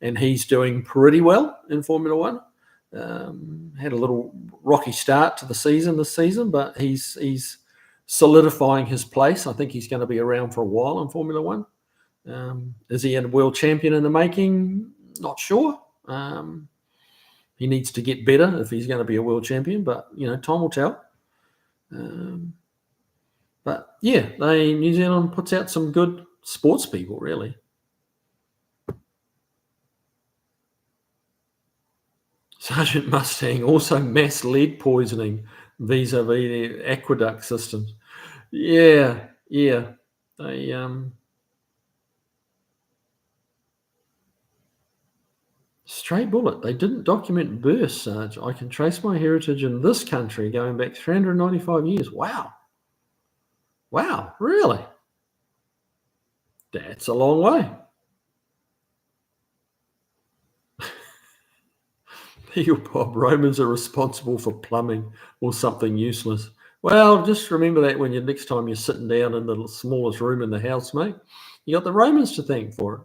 and he's doing pretty well in Formula One. Had a little rocky start to the season this season, but he's solidifying his place. I think he's going to be around for a while in Formula One. Is he a world champion in the making? Not sure. He needs to get better if he's going to be a world champion, but time will tell. But yeah, New Zealand puts out some good sports people, really. Sergeant Mustang also mass lead poisoning vis-a-vis the aqueduct systems. Yeah. They Stray bullet. They didn't document births, Sarge. I can trace my heritage in this country going back 395 years. Wow, really? That's a long way. You, Bob, Romans are responsible for plumbing or something useless. Well, just remember that when next time you're sitting down in the smallest room in the house, mate. You got the Romans to thank for it.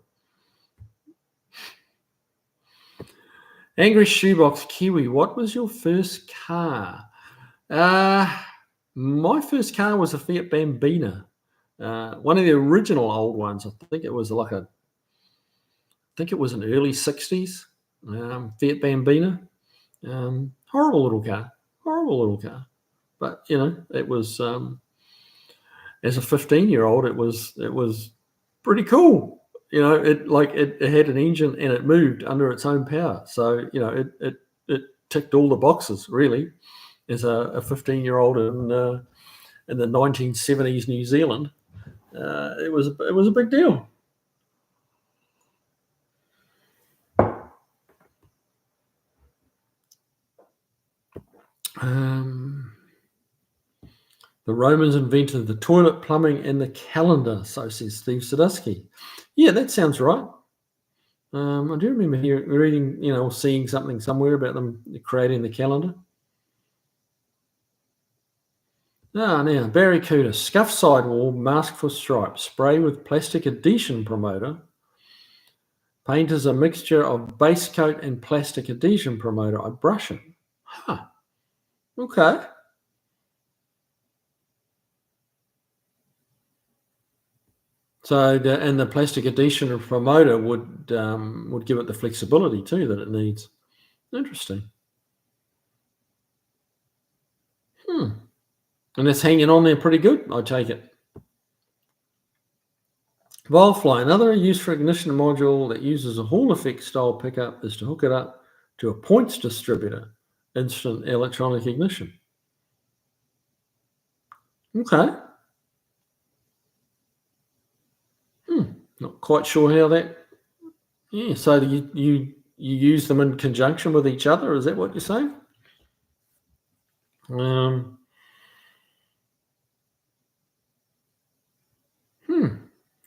Angry Shoebox Kiwi, what was your first car? My first car was a Fiat Bambina, one of the original old ones. I think it was an early 60s Fiat Bambina. Horrible little car. But it was as a 15-year-old, it was pretty cool. It had an engine and it moved under its own power. So it ticked all the boxes, really, as a 15-year-old in the 1970s New Zealand. It was a big deal. The Romans invented the toilet, plumbing, and the calendar, so says Steve Sadusky. Yeah, that sounds right. I do remember reading, or seeing something somewhere about them creating the calendar. Now, Barracuda, scuff sidewall, mask for stripes, spray with plastic adhesion promoter. Paint is a mixture of base coat and plastic adhesion promoter. I brush it. Huh. Okay. So the plastic adhesion promoter would give it the flexibility too that it needs. Interesting. And it's hanging on there pretty good, I take it. Volfly, another use for ignition module that uses a Hall effect style pickup is to hook it up to a points distributor, instant electronic ignition. Okay. Not quite sure how that. Yeah, so you use them in conjunction with each other. Is that what you're saying?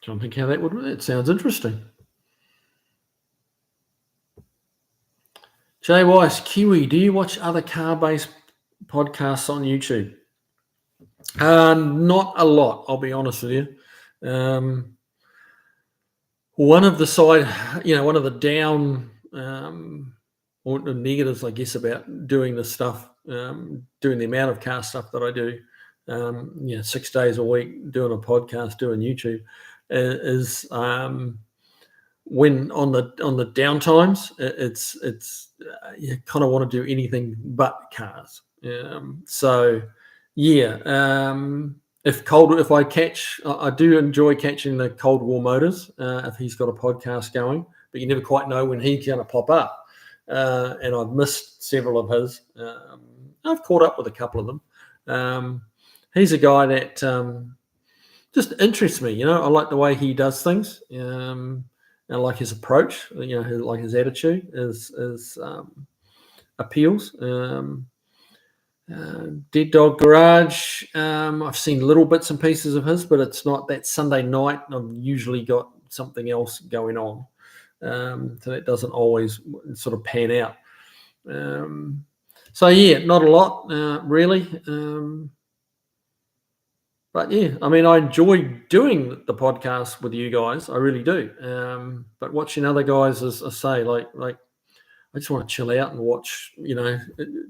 Trying to think how that would work. It sounds interesting. Jay Weiss, Kiwi, do you watch other car-based podcasts on YouTube? Not a lot, I'll be honest with you. One of the down or the negatives, I guess, about doing this stuff, doing the amount of car stuff that I do, 6 days a week, doing a podcast, doing YouTube, is when on the down times, it's you kind of want to do anything but cars. I do enjoy catching the Cold War Motors if he's got a podcast going. but you never quite know when he's going to pop up. And I've missed several of his. I've caught up with a couple of them. He's a guy that just interests me. I like the way he does things. And I like his approach. Like his attitude is appeals. Dead Dog Garage. I've seen little bits and pieces of his, but it's not that Sunday night. I've usually got something else going on, so that doesn't always sort of pan out. So yeah, not a lot really. But yeah, I mean, I enjoy doing the podcast with you guys. I really do. But watching other guys, as I say, like I just want to chill out and watch,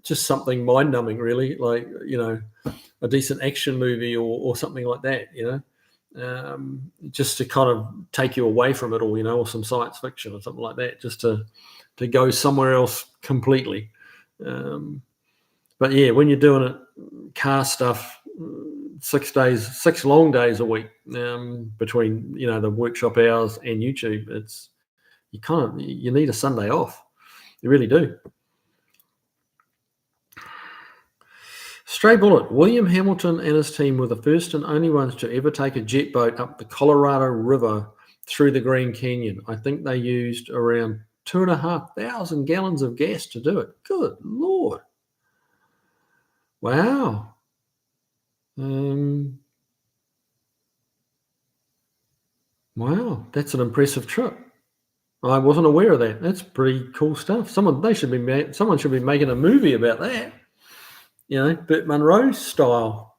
just something mind numbing, really, like, a decent action movie or something like that, just to kind of take you away from it all, or some science fiction or something like that, just to go somewhere else completely. But yeah, when you're doing it, car stuff, 6 long days a week, between, the workshop hours and YouTube, you need a Sunday off. You really do. Stray Bullet. William Hamilton and his team were the first and only ones to ever take a jet boat up the Colorado River through the Grand Canyon. I think they used around 2,500 gallons of gas to do it. Good Lord. Wow. Wow. That's an impressive trip. I wasn't aware of that. That's pretty cool stuff. Someone should be making a movie about that. Burt Munro style.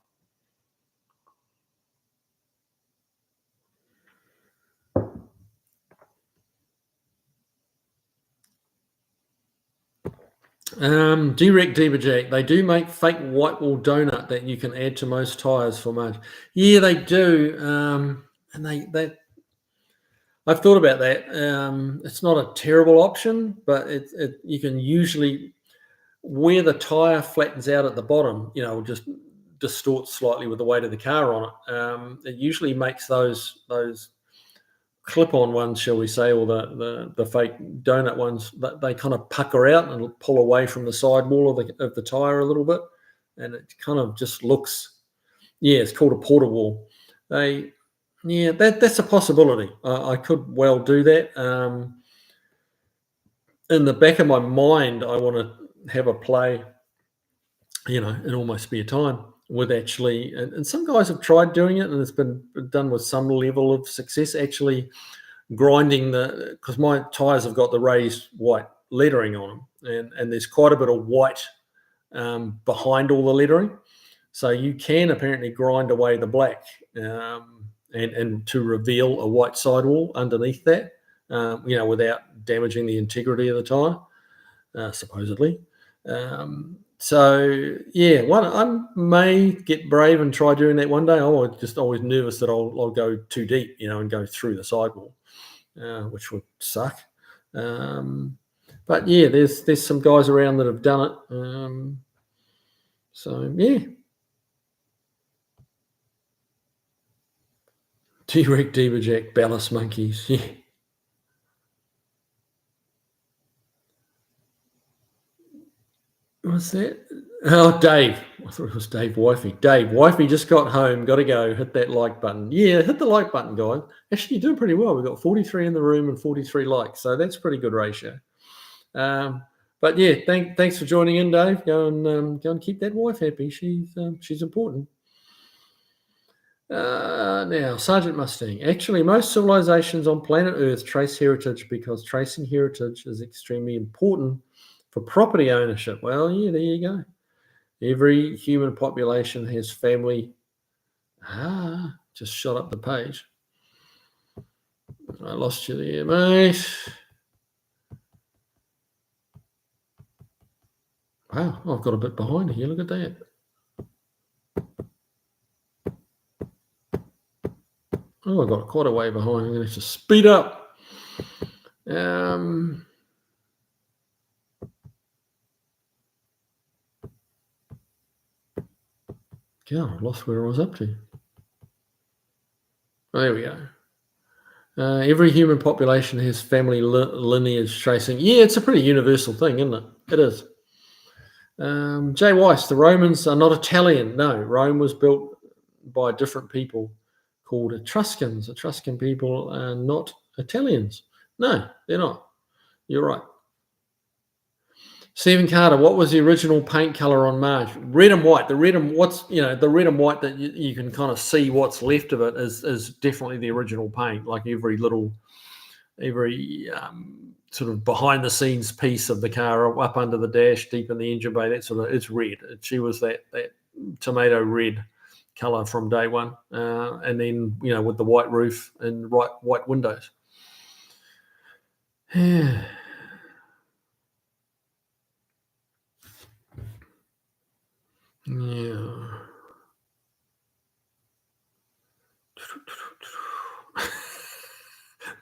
Direct Jack. They do make fake white wall donut that you can add to most tires for much. Yeah, they do. And they I've thought about that. It's not a terrible option, but you can usually, where the tire flattens out at the bottom, just distorts slightly with the weight of the car on it. It usually makes those clip-on ones, shall we say, or the fake donut ones, they kind of pucker out and pull away from the sidewall of the tire a little bit, and it kind of just looks. Yeah, it's called a porta wall. That's a possibility. I could well do that. In the back of my mind, I want to have a play, in all my spare time with actually, and some guys have tried doing it, and it's been done with some level of success, actually grinding because my tires have got the raised white lettering on them, and there's quite a bit of white behind all the lettering, so you can apparently grind away the black, and to reveal a white sidewall underneath that, without damaging the integrity of the tire, supposedly. So yeah, I may get brave and try doing that one day. I'm just always nervous that I'll go too deep, and go through the sidewall, which would suck. But yeah, there's some guys around that have done it. So yeah. T-Rex, Jack, ballast monkeys. Yeah. What's that? Oh, Dave. I thought it was Dave Wifey. Dave Wifey just got home. Got to go. Hit that like button. Yeah, hit the like button, guys. Actually, you're doing pretty well. We've got 43 in the room and 43 likes, so that's a pretty good ratio. But yeah, thanks for joining in, Dave. Go and keep that wife happy. She's important. Now, Sergeant Mustang. Actually, most civilizations on planet Earth trace heritage because tracing heritage is extremely important for property ownership. Well, yeah, there you go. Every human population has family. Just shot up the page. I lost you there, mate. Wow, I've got a bit behind here. Look at that. Oh, I got quite a way behind. I'm going to have to speed up. God, I lost where I was up to. Oh, there we go. Every human population has family lineage tracing. Yeah, it's a pretty universal thing, isn't it? It is. Jay Weiss, the Romans are not Italian. No, Rome was built by different people called Etruscans. Etruscan people are not Italians. No, they're not. You're right. Stephen Carter, what was the original paint color on Mars? Red and white. The red and white that you can kind of see what's left of it is definitely the original paint. Like every sort of behind the scenes piece of the car up under the dash, deep in the engine bay, that sort of, it's red. She was that tomato red color from day one, and then with the white roof and white windows. Yeah. Yeah.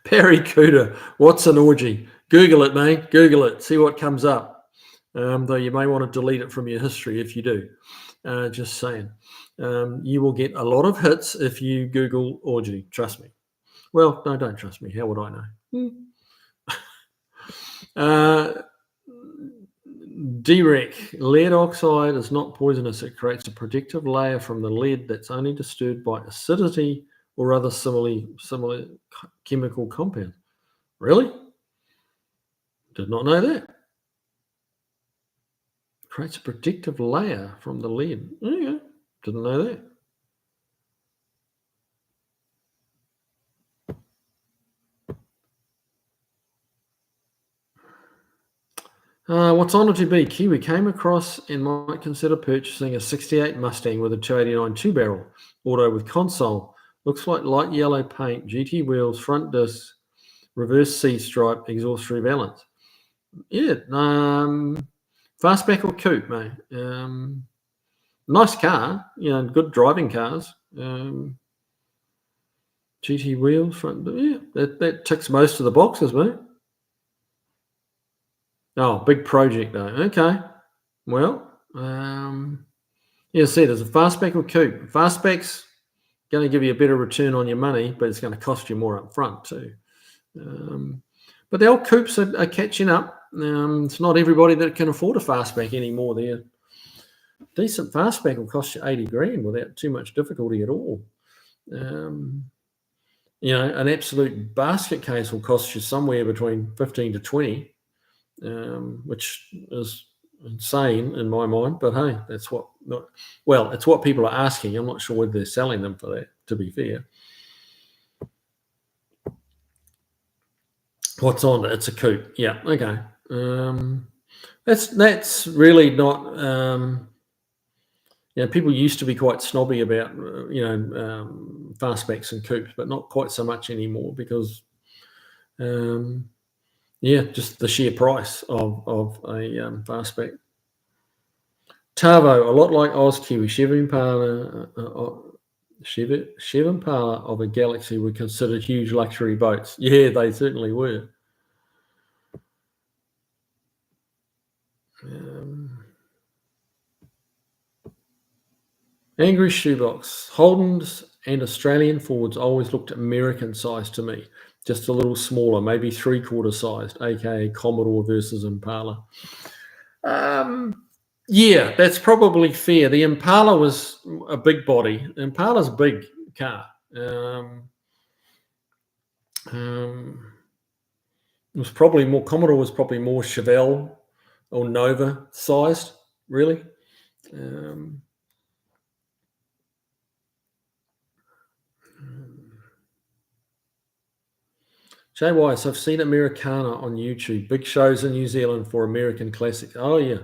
Perry Cooter, what's an orgy? Google it, mate. Google it. See what comes up. Though you may want to delete it from your history if you do. Just saying. You will get a lot of hits if you Google orgy. Trust me. Well, no, don't trust me. How would I know? DREC, lead oxide is not poisonous. It creates a protective layer from the lead that's only disturbed by acidity or other similar chemical compound. Really? Did not know that. Creates a protective layer from the lead. Oh, yeah. Didn't know that. What's on it to be? Kiwi came across and might consider purchasing a 68 Mustang with a 289 2-barrel auto with console. Looks like light yellow paint, GT wheels, front discs, reverse C stripe, exhaust rebalance. Yeah, fastback or coupe, mate. Nice car, good driving cars. GT wheels, front. Yeah, that ticks most of the boxes, mate. Oh, big project though. Okay, well, see, there's a fastback or coupe. Fastback's going to give you a better return on your money, but it's going to cost you more up front too. But the old coupes are catching up. It's not everybody that can afford a fastback anymore. They're decent fastback will cost you 80 grand without too much difficulty at all. An absolute basket case will cost you somewhere between 15 to 20, which is insane in my mind. But hey, it's what people are asking. I'm not sure whether they're selling them for that, to be fair. What's on it? It's a coupe. Yeah. Okay. That's really not. People used to be quite snobby about fastbacks and coupes, but not quite so much anymore because, just the sheer price of a fastback. Tavo, a lot like Oz Kiwi, Chevy Impala of a Galaxy were considered huge luxury boats. Yeah, they certainly were. Angry Shoebox. Holden's and Australian Fords always looked American sized to me. Just a little smaller, maybe 3/4 sized, aka Commodore versus Impala. Yeah, that's probably fair. The Impala was a big body. Impala's a big car. It was probably more, Commodore was probably more Chevelle or Nova sized, really. Jay Weiss, I've seen Americana on YouTube. Big shows in New Zealand for American classics. Oh, yeah.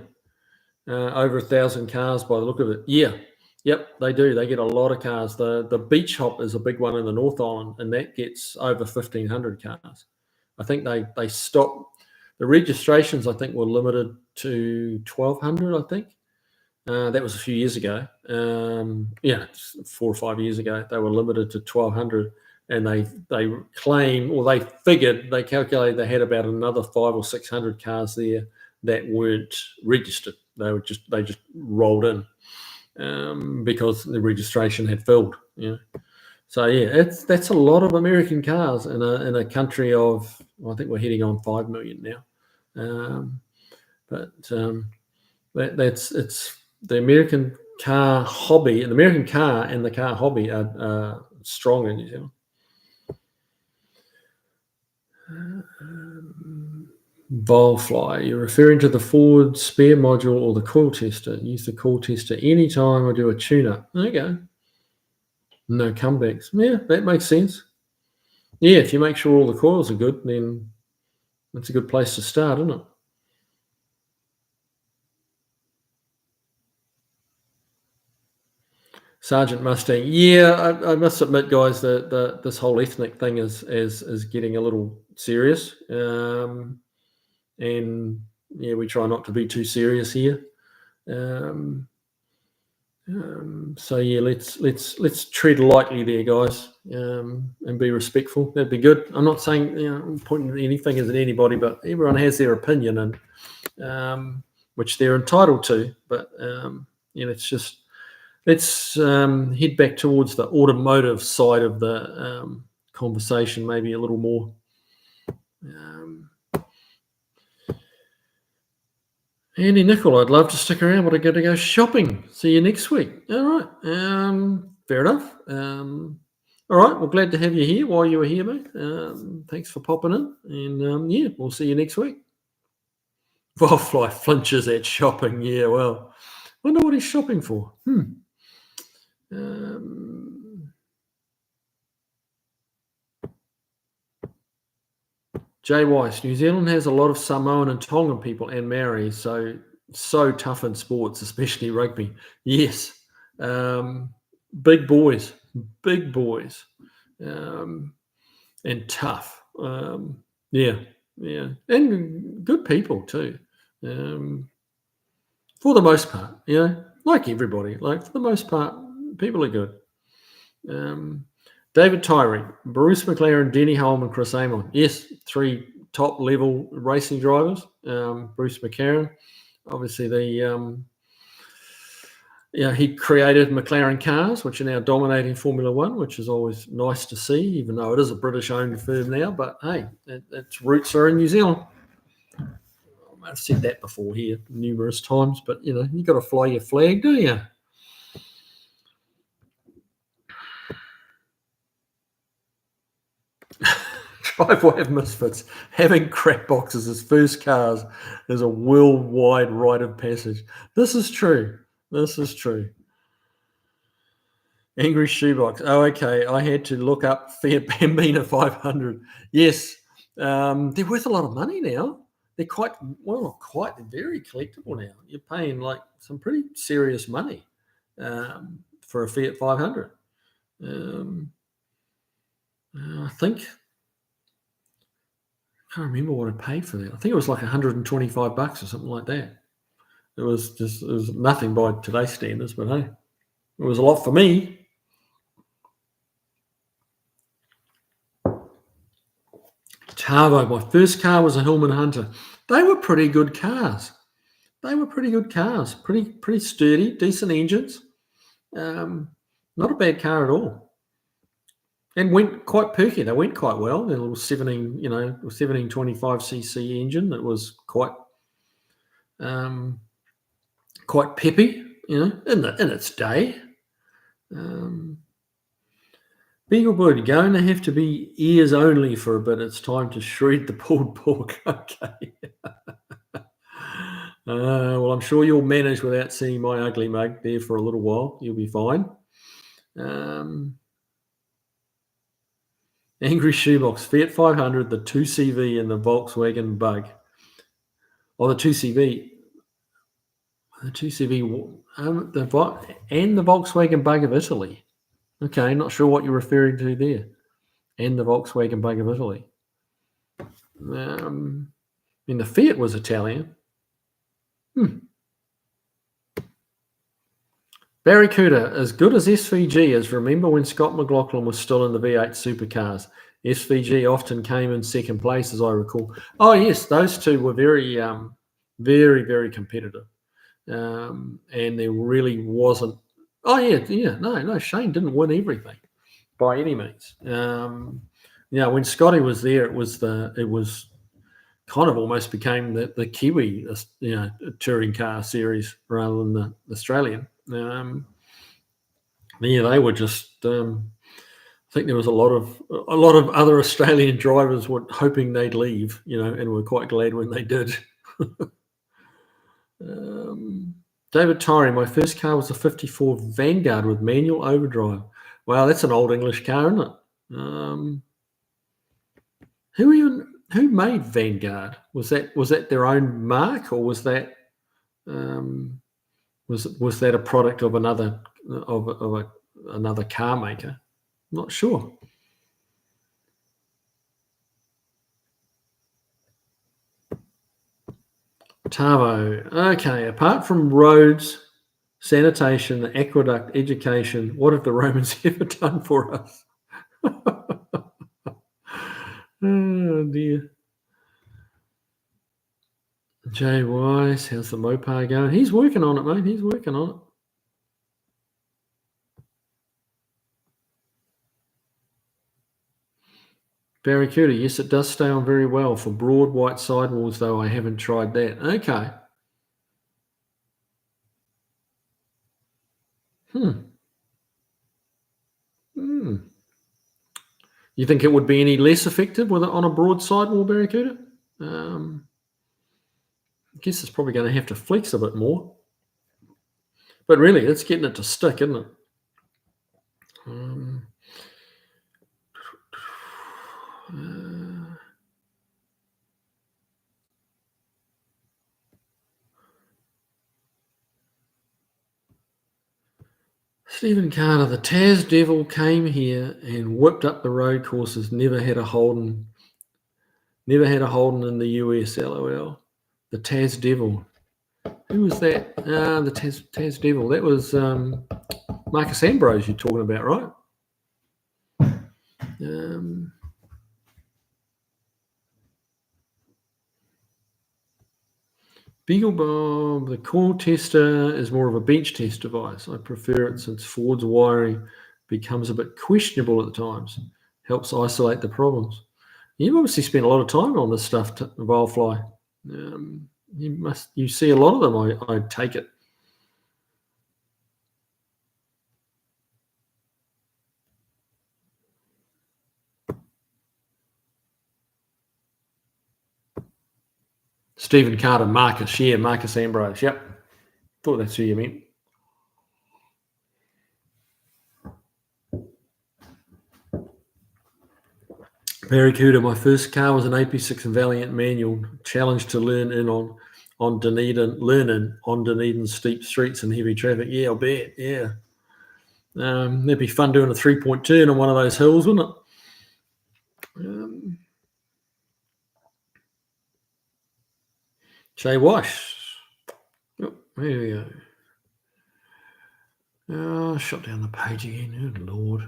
Over 1,000 cars by the look of it. Yeah. Yep, they do. They get a lot of cars. The Beach Hop is a big one in the North Island, and that gets over 1,500 cars. I think they stopped. The registrations, I think, were limited to 1,200, I think. That was a few years ago. 4 or 5 years ago, they were limited to 1,200. And they claim, or they calculated they had about another 500 or 600 cars there that weren't registered. They just rolled in because the registration had filled. So yeah, that's a lot of American cars in a country of, well, I think we're heading on 5 million now. But that's it's the American car hobby. The American car and the car hobby are strong in New Zealand. Volfly, you're referring to the Ford spare module or the coil tester. Use the coil tester anytime I do a tune-up. There you go. No comebacks. Yeah, that makes sense. Yeah, if you make sure all the coils are good, then that's a good place to start, isn't it? Sergeant Mustang. Yeah, I must admit, guys, that this whole ethnic thing is getting a little serious. And yeah, we try not to be too serious here. So yeah, let's tread lightly there, guys, and be respectful. That'd be good. I'm not saying, I'm pointing any fingers at anybody, but everyone has their opinion, and which they're entitled to. But let's head back towards the automotive side of the conversation, maybe a little more. Andy Nicol, I'd love to stick around, but I got to go shopping. See you next week. All right. Fair enough. All right. Well, glad to have you here while you were here, mate. Thanks for popping in. And yeah, we'll see you next week. Wildfly flinches at shopping. Yeah, well, wonder what he's shopping for. Jay Weiss, New Zealand has a lot of Samoan and Tongan people and Maori, so tough in sports, especially rugby. Yes, big boys, and tough. Yeah, and good people too. For the most part, like everybody, like for the most part, people are good. David Tyree, Bruce McLaren, Denny Holm, and Chris Amon. Yes, 3 top-level racing drivers. Bruce McLaren, obviously he created McLaren cars, which are now dominating Formula One, which is always nice to see, even though it is a British-owned firm now. But hey, its roots are in New Zealand. I've said that before here numerous times, but you got to fly your flag, do you? Driveway of Misfits, having crap boxes as first cars is a worldwide rite of passage. This is true. Angry Shoebox. Oh, okay. I had to look up Fiat Bambina 500. Yes. They're worth a lot of money now. They're very collectible now. You're paying like some pretty serious money for a Fiat 500. I think, I can't remember what I paid for that. I think it was like $125 or something like that. It was nothing by today's standards, but hey, it was a lot for me. Tavo, my first car was a Hillman Hunter. They were pretty good cars. Pretty sturdy, decent engines. Not a bad car at all. And went quite perky. They went quite well. Their little 1725cc engine that was quite peppy, in its day. Beaglebird, going to have to be ears only for a bit. It's time to shred the pulled pork. Okay. Well, I'm sure you'll manage without seeing my ugly mug there for a little while. You'll be fine. Angry Shoebox, Fiat 500, the 2CV and the Volkswagen Bug. The 2CV. The 2CV and the Volkswagen Bug of Italy. Okay, not sure what you're referring to there. And the Volkswagen Bug of Italy. The Fiat was Italian. Barracuda, as good as SVG is, remember when Scott McLaughlin was still in the V8 supercars? SVG often came in second place, as I recall. Oh, yes, those two were very, very, very competitive. And there really wasn't. Oh, yeah, no, Shane didn't win everything. by any means. When Scotty was there, it was kind of almost became the Kiwi, touring car series rather than the Australian. They were just. I think there was a lot of other Australian drivers were hoping they'd leave, and were quite glad when they did. David Tyree, my first car was a 54 Vanguard with manual overdrive. Wow, that's an old English car, isn't it? Who made Vanguard? Was that their own mark, or was that was that a product of another another car maker? I'm not sure. Tavo. Okay, apart from roads, sanitation, aqueduct, education, what have the Romans ever done for us? Oh, dear. Jay Wise, how's the Mopar going? He's working on it, mate. He's working on it. Barracuda, yes, it does stay on very well. For broad white sidewalls, though, I haven't tried that. Okay. You think it would be any less effective with it on a broad sidewall, Barracuda? I guess it's probably going to have to flex a bit more. But really, it's getting it to stick, isn't it? Stephen Carter, the Taz Devil came here and whipped up the road courses. Never had a Holden in the US. LOL. The Taz Devil. Who was that? The Taz Devil. That was Marcus Ambrose you're talking about, right? Beagle Bob, the core tester is more of a bench test device. I prefer it since Ford's wiring becomes a bit questionable at times. Helps isolate the problems. You've obviously spent a lot of time on this stuff, Vilefly. You see a lot of them, I take it. Stephen Carter, Marcus Ambrose. Yep. Thought that's who you meant. Barracuda, my first car was an AP6 Valiant manual. Challenged to learn in on Dunedin steep streets and heavy traffic. Yeah, I'll bet. Yeah. That'd be fun doing a 3-point turn on one of those hills, wouldn't it? Jay Wash. Oh, there we go. Shot down the page again. Good Lord.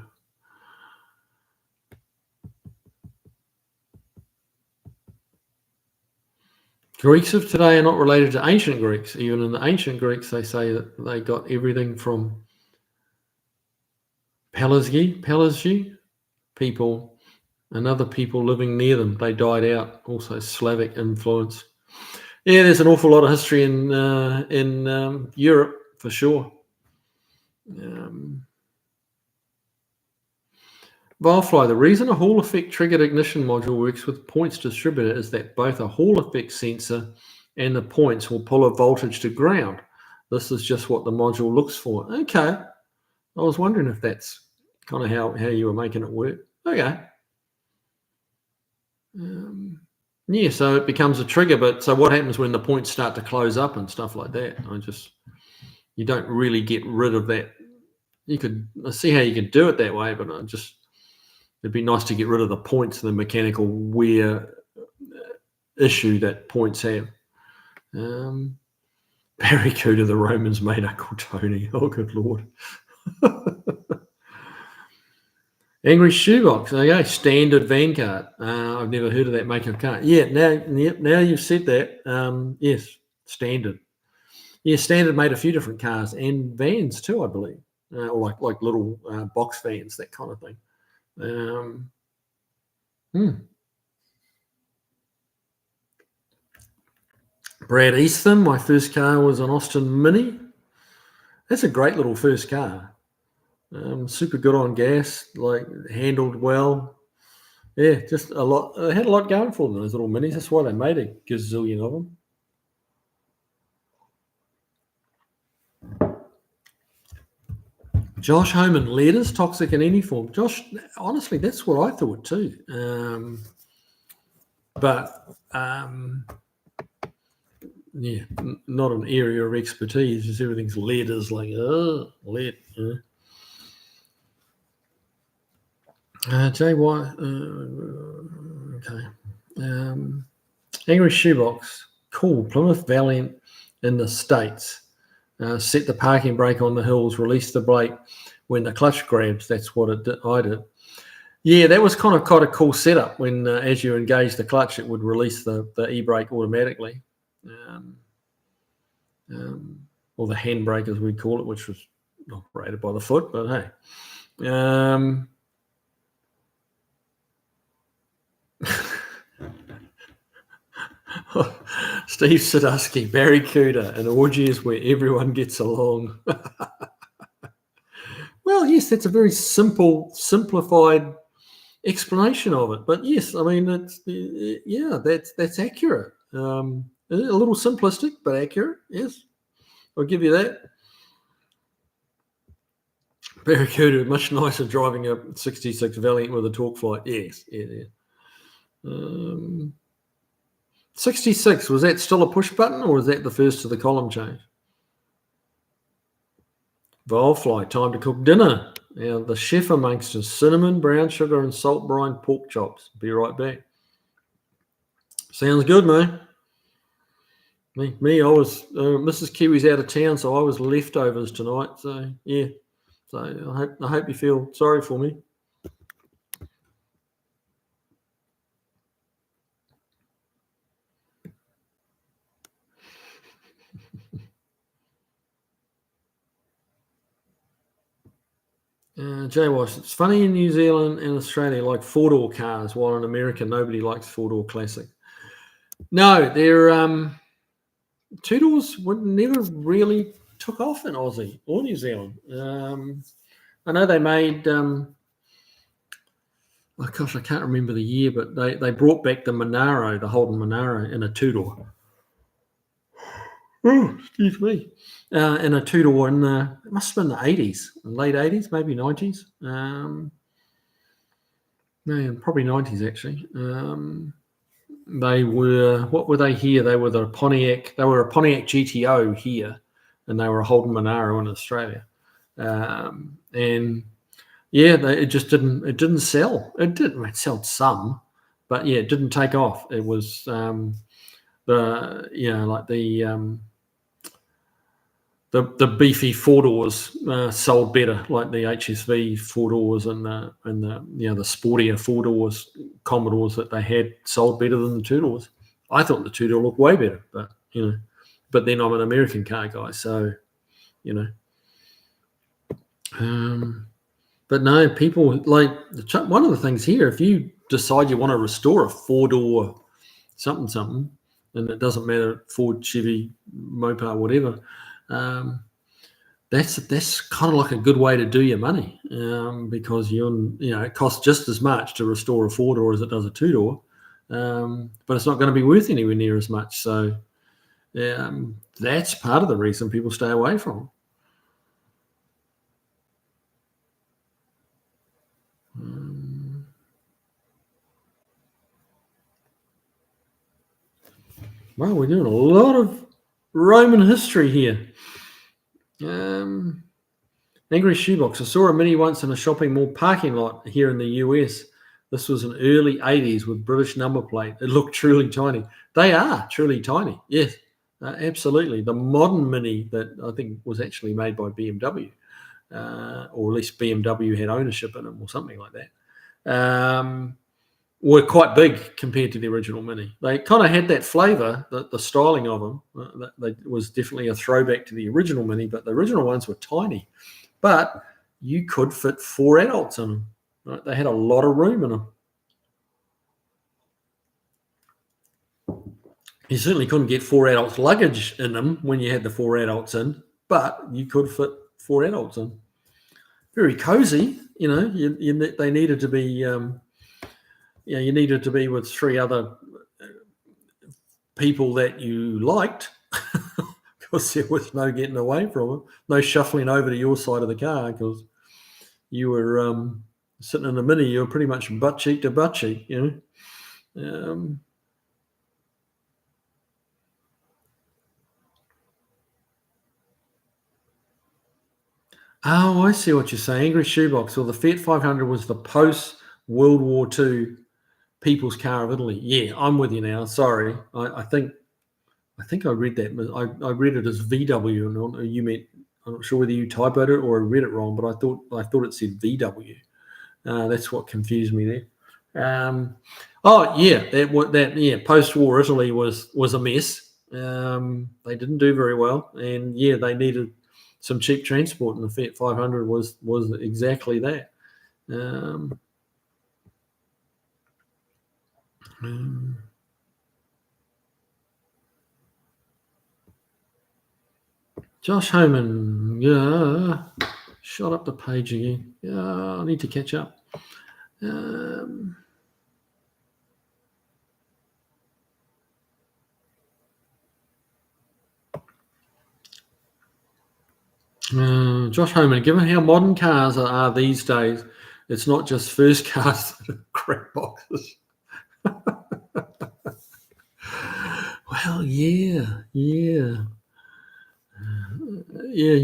Greeks of today are not related to ancient Greeks. Even in the ancient Greeks, they say that they got everything from Pelasgi people and other people living near them. They died out. Also Slavic influence. Yeah, there's an awful lot of history in Europe for sure. Vilefly, the reason a Hall effect triggered ignition module works with points distributor is that both a Hall effect sensor and the points will pull a voltage to ground. This is just what the module looks for. Okay. I was wondering if that's kind of how you were making it work. Okay. Yeah, so it becomes a trigger, but so what happens when the points start to close up and stuff like that? You don't really get rid of that. I see how you could do it that way, but it'd be nice to get rid of the points and the mechanical wear issue that points have. Barracuda, the Romans made Uncle Tony. Oh, good Lord. Angry Shoebox. Okay, standard Vanguard. I've never heard of that maker of car. Yeah, now you've said that. Yes, standard. Yeah, standard made a few different cars and vans too, I believe. Or like little box vans, that kind of thing. Um, hmm. Brad Eastham, my first car was an Austin Mini. That's a great little first car. Super good on gas, like handled well. Yeah, just a lot. They had a lot going for them, those little minis. That's why they made a gazillion of them. Josh Homan, leaders, toxic in any form. Josh, honestly, that's what I thought too. Yeah, not an area of expertise. Just everything's leaders, like lead. JY. Okay. Angry Shoebox. Cool. Plymouth Valiant in the States. Set the parking brake on the hills, release the brake when the clutch grabs. That's what I did. Yeah, that was kind of quite a cool setup. When as you engage the clutch, it would release the e-brake automatically, or the handbrake as we'd call it, which was operated by the foot. But hey, Steve Sadusky, Barracuda, an orgy is where everyone gets along. Well, yes, that's a very simplified explanation of it. But yes, I mean, that's accurate. A little simplistic, but accurate. Yes, I'll give you that. Barracuda, much nicer driving a 66 Valiant with a torque flight. Yes, yeah. 66, was that still a push button or was that the first of the column change? Volfly, time to cook dinner. Now, the chef amongst us, cinnamon, brown sugar, and salt brine pork chops. Be right back. Sounds good, mate. Me, I was Mrs. Kiwi's out of town, so I was leftovers tonight. So yeah, so I hope you feel sorry for me. Jay Wash, it's funny in New Zealand and Australia like four-door cars, while in America nobody likes four-door classic. No, they're two doors never really took off in Aussie or New Zealand. I know they made. Oh gosh, I can't remember the year, but they brought back the Monaro, the Holden Monaro, in a two-door. Oh, excuse me. In a two-door in it must have been the 80s, late 80s, maybe 90s. No, probably 90s actually. They were, what were they here? They were a Pontiac GTO here, and they were a Holden Monaro in Australia. And yeah, it didn't sell. It sold some, but yeah, it didn't take off. It was the beefy four doors sold better, like the HSV four doors and the sportier four doors Commodores that they had sold better than the two doors. I thought the two door looked way better, but but then I'm an American car guy, so but no, people like one of the things here. If you decide you want to restore a four door something, and it doesn't matter, Ford, Chevy, Mopar, whatever. That's kind of like a good way to do your money, because it costs just as much to restore a four door as it does a two door, but it's not going to be worth anywhere near as much. So that's part of the reason people stay away from them. Well, we're doing a lot of Roman history here. Angry Shoebox. I saw a Mini once in a shopping mall parking lot here in the US. This was in early 80s with British number plate. It looked truly tiny. They are truly tiny. Yes, absolutely. The modern Mini that I think was actually made by BMW, or at least BMW had ownership in them or something like that, were quite big compared to the original Mini. They kind of had that flavour, the styling of them. That was definitely a throwback to the original Mini, but the original ones were tiny. But you could fit four adults in them. Right? They had a lot of room in them. You certainly couldn't get 4 adults luggage in them when you had the 4 adults in, but you could fit 4 adults in. Very cozy, they needed to be, you needed to be with 3 other people that you liked, because there was no getting away from them, no shuffling over to your side of the car, because you were sitting in the Mini, you were pretty much butt cheek to butt cheek, Oh, I see what you're saying. Angry Shoebox. Well, the Fiat 500 was the post World War II people's car of Italy. Yeah, I'm with you now. Sorry, I think I read that. I read it as VW, and you meant, I'm not sure whether you typoed it or I read it wrong, but I thought it said VW. That's what confused me there. Post-war Italy was a mess. They didn't do very well, and they needed some cheap transport, and the Fiat 500 was exactly that. Josh Homan, shot up the page again. I need to catch up. Josh Homan, given how modern cars are these days, it's not just first cars that are crap boxes. Well, yeah, you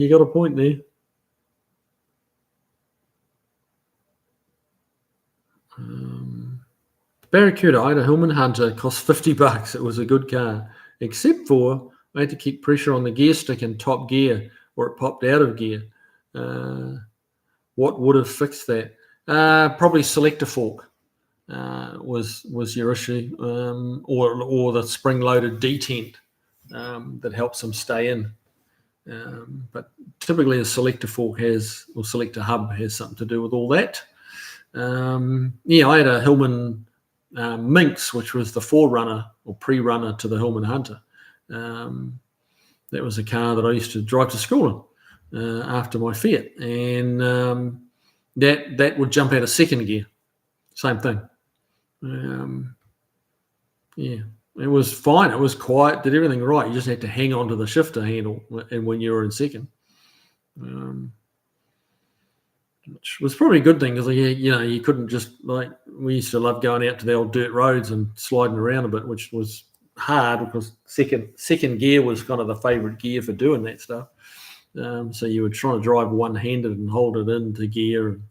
got a point there. Barracuda, I had a Hillman Hunter, cost $50. It was a good car, except for I had to keep pressure on the gear stick in top gear, or it popped out of gear. What would have fixed that? Probably selector fork was your issue, or the spring-loaded detent that helps them stay in. But typically, a selector fork or selector hub has something to do with all that. I had a Hillman Minx, which was the forerunner or pre-runner to the Hillman Hunter. That was a car that I used to drive to school in after my Fiat, and that would jump out of second gear. Same thing. It was fine. It was quiet. Did everything right. You just had to hang on to the shifter handle, and when you were in second. Which was probably a good thing, because you couldn't just, like, we used to love going out to the old dirt roads and sliding around a bit, which was hard because second gear was kind of the favorite gear for doing that stuff. So you were trying to drive one-handed and hold it into gear, and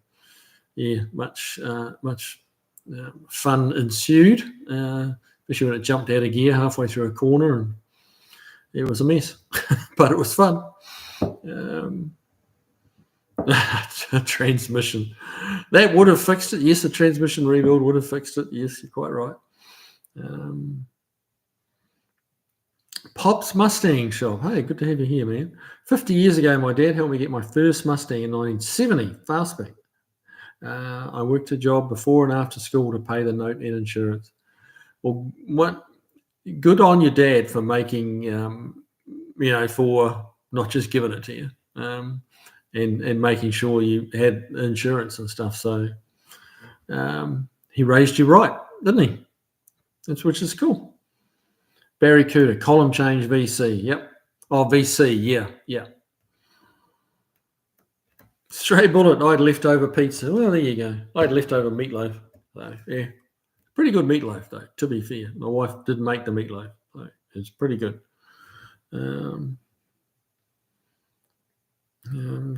much fun ensued, especially when it jumped out of gear halfway through a corner, and it was a mess, but it was fun. Transmission, that would have fixed it. Yes, the transmission rebuild would have fixed it. Yes, you're quite right. Pop's Mustang Shop. Hey, good to have you here, man. 50 years ago, my dad helped me get my first Mustang in 1970, fastback. I worked a job before and after school to pay the note and insurance. Well, good on your dad for making, for not just giving it to you. And making sure you had insurance and stuff. So he raised you right, didn't he? Which is cool. Barry Cooter, column change VC. Yep. Oh, VC. Yeah. Stray bullet. I had leftover pizza. Well, there you go. I had leftover meatloaf. So, yeah. Pretty good meatloaf, though, to be fair. My wife didn't make the meatloaf. So it's pretty good.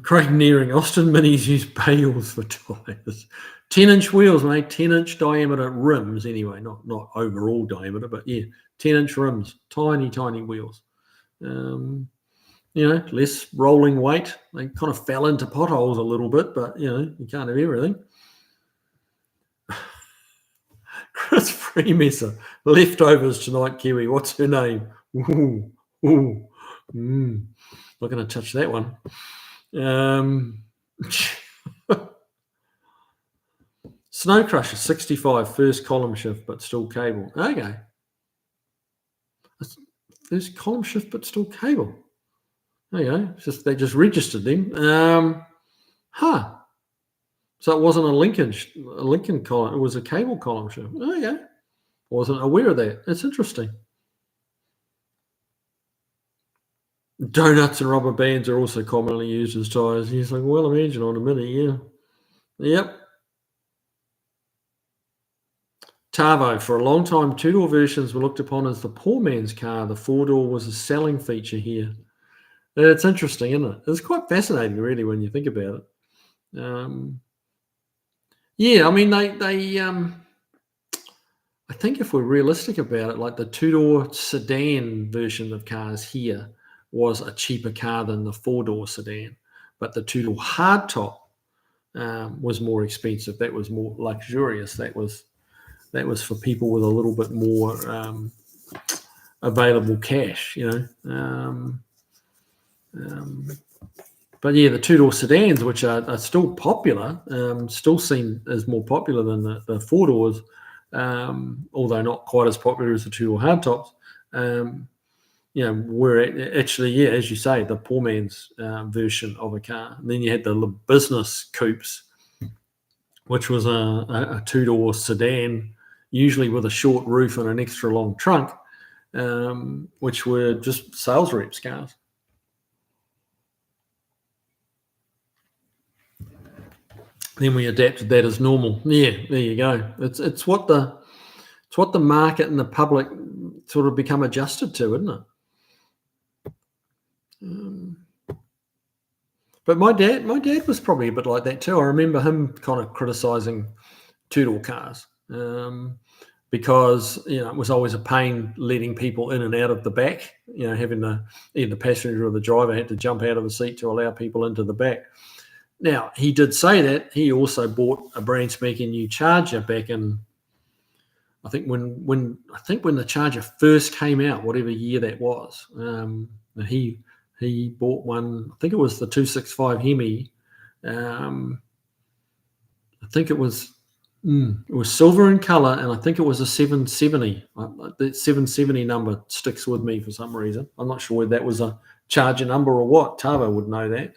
Craig Nearing, Austin Minis use bales for tyres. 10-inch wheels, mate. 10-inch diameter rims, anyway. Not overall diameter, but 10-inch rims. Tiny wheels. Less rolling weight. They kind of fell into potholes a little bit, but you can't have everything. Chris Freemesser, leftovers tonight, Kiwi. What's her name? Not going to touch that one. Snow Crusher 65, first column shift, but still cable. Okay. First column shift, but still cable. There you go. They just registered them. So it wasn't a Lincoln column. It was a cable column shift. Oh yeah. Wasn't aware of that. It's interesting. Donuts and rubber bands are also commonly used as tyres. He's like, well, imagine on a Mini, yeah. Yep. Tavo, for a long time, two-door versions were looked upon as the poor man's car. The four-door was a selling feature here. It's interesting, isn't it? It's quite fascinating, really, when you think about it. Yeah, I mean, I think if we're realistic about it, like the two-door sedan version of cars here was a cheaper car than the four-door sedan, but the two-door hardtop was more expensive. That was more luxurious. That was for people with a little bit more available cash, but yeah, the two-door sedans, which are still popular, still seen as more popular than the four doors, although not quite as popular as the two-door hardtops. We're actually, yeah, as you say, the poor man's version of a car. And then you had the business coupes, which was a two-door sedan, usually with a short roof and an extra long trunk, which were just sales reps' cars. Then we adapted that as normal. Yeah, there you go. It's what the market and the public sort of become adjusted to, isn't it? But my dad was probably a bit like that too. I remember him kind of criticising two-door cars because it was always a pain letting people in and out of the back. Having either the passenger or the driver had to jump out of the seat to allow people into the back. Now, he did say that he also bought a brand spanking new Charger back in, I think when the Charger first came out, whatever year that was. He bought one. I think it was the 265 Hemi. I think it was silver in color, and I think it was a 770. That 770 number sticks with me for some reason. I'm not sure whether that was a Charger number or what. Tavo would know that.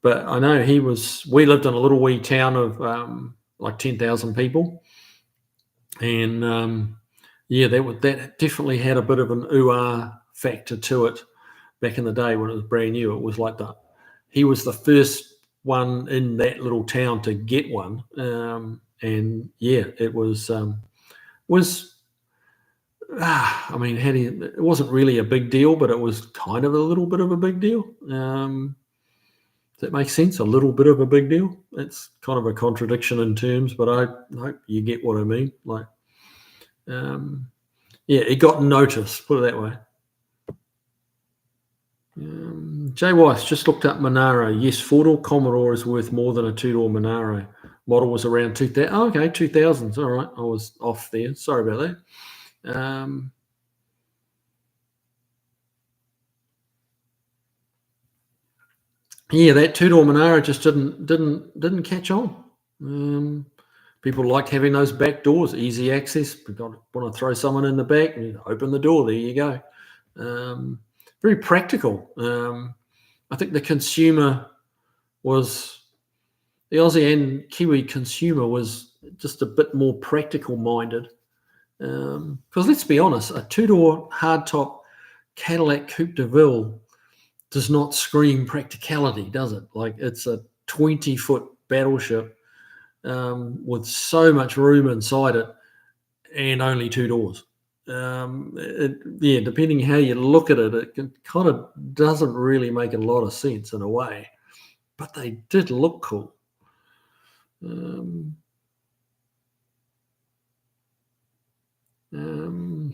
But I know we lived in a little wee town of like 10,000 people. And that definitely had a bit of an ooh-ah factor to it back in the day when it was brand new. It was like he was the first one in that little town to get one. And yeah, it was, I mean, it wasn't really a big deal, but it was kind of a little bit of a big deal. Does that make sense? A little bit of a big deal. It's kind of a contradiction in terms, but I hope you get what I mean. Like, it got noticed. Put it that way. Jay Weiss just looked up Monaro. Yes, four-door Commodore is worth more than a two-door Monaro. Model was around 2000. Oh, okay, 2000s. All right, I was off there. Sorry about that. Yeah, that two-door Monaro just didn't catch on. People like having those back doors, easy access. We want to throw someone in the back and open the door. There you go. Very practical. I think the Aussie and Kiwi consumer was just a bit more practical minded. Because let's be honest, a two-door hardtop Cadillac Coupe de Ville does not scream practicality, does it? Like, it's a 20-foot battleship with so much room inside it and only two doors. Depending how you look at it, it kind of doesn't really make a lot of sense in a way, but they did look cool.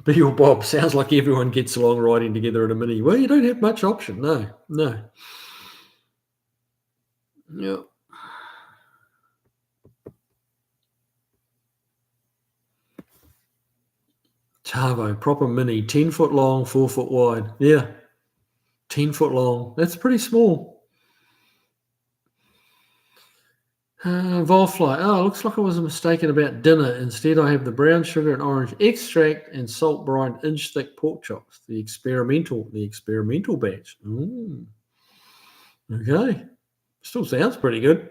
Bill Bob, sounds like everyone gets along riding together in a Mini. Well, you don't have much option. No. Yeah. Tavo, proper Mini, 10 foot long, 4 foot wide. Yeah. 10 foot long. That's pretty small. Volfly. Oh, looks like I was mistaken about dinner. Instead, I have the brown sugar and orange extract and salt brine inch thick pork chops. The experimental batch. Okay, still sounds pretty good.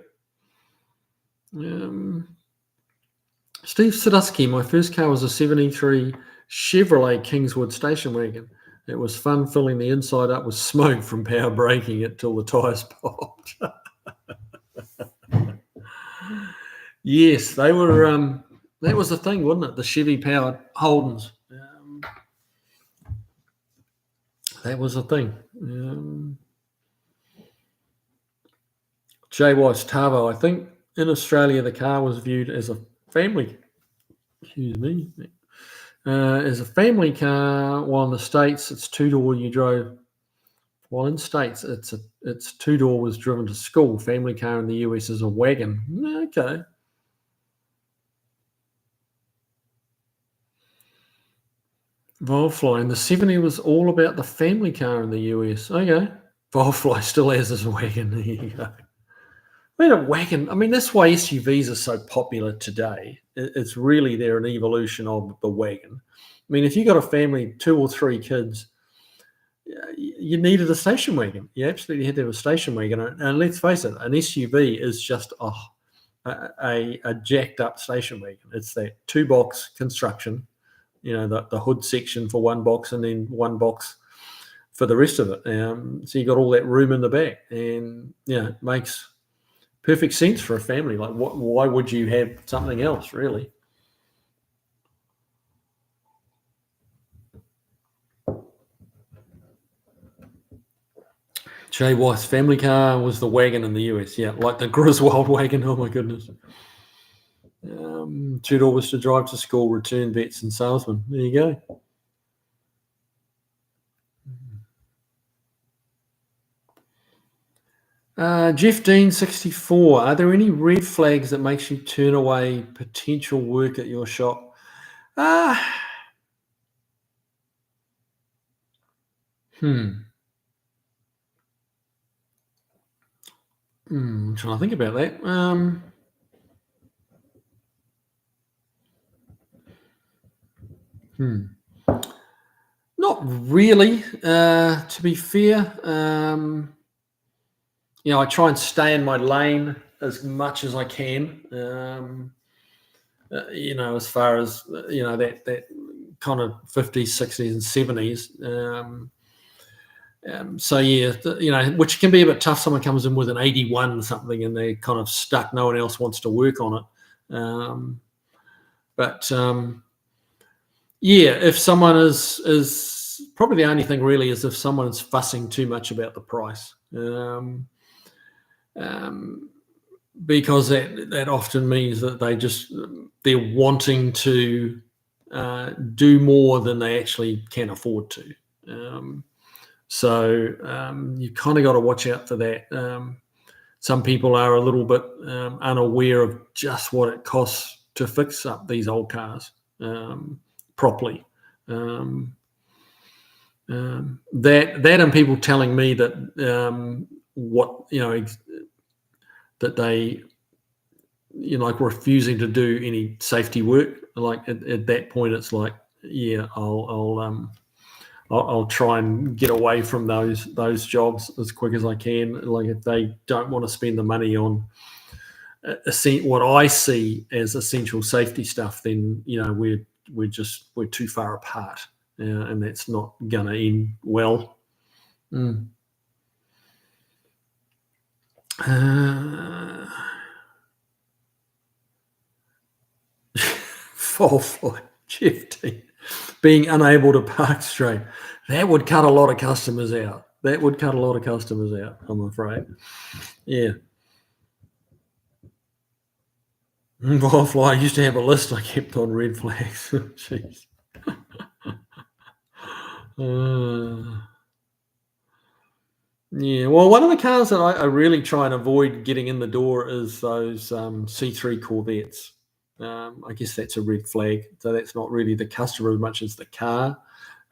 Steve Sadusky. My first car was a '73 Chevrolet Kingswood station wagon. It was fun filling the inside up with smoke from power braking it till the tyres popped. Yes, they were. That was the thing, wasn't it? The Chevy powered Holdens. That was the thing. J. Weiss Tavo. I think in Australia the car was viewed as a family. Excuse me. As a family car, while in the States it's two-door. You drove. While in States it's two-door was driven to school. Family car in the US is a wagon. Okay. Volfly in the '70s was all about the family car in the US. Okay. Volfly still has his wagon. There you go. I mean, a wagon. I mean, that's why SUVs are so popular today. It's really they're an evolution of the wagon. I mean, if you got a family, 2 or 3 kids, you needed a station wagon. You absolutely had to have a station wagon. And let's face it, an SUV is just a jacked up station wagon. It's that 2-box construction. You know, the hood section for 1 box and then 1 box for the rest of it. So you got all that room in the back, and it makes perfect sense for a family. Like, why would you have something else, really? Jay Weiss family car was the wagon in the US. Yeah, like the Griswold wagon. Oh my goodness. 2-door was to drive to school, return vets and salesmen. There you go. Jeff Dean 64. Are there any red flags that makes you turn away potential work at your shop? I'm trying to think about that. Not really. To be fair, I try and stay in my lane as much as I can. As far as that kind of 50s, 60s, and 70s. Which can be a bit tough. Someone comes in with an 81 something and they're kind of stuck. No one else wants to work on it. If someone is probably the only thing really is if someone is fussing too much about the price. Because that often means that they're wanting to do more than they actually can afford to. So you kind of got to watch out for that. Some people are a little bit unaware of just what it costs to fix up these old cars properly. That and people telling me that that they like refusing to do any safety work. Like at that point, it's like, I'll try and get away from those jobs as quick as I can. Like if they don't want to spend the money on what I see as essential safety stuff, then we're too far apart, and that's not going to end well. Jeff T. Being unable to park straight. That would cut a lot of customers out. I'm afraid. Yeah. Firefly, I used to have a list I kept on red flags. Jeez. Yeah, well, one of the cars that I really try and avoid getting in the door is those C3 Corvettes. I guess that's a red flag. So that's not really the customer as much as the car.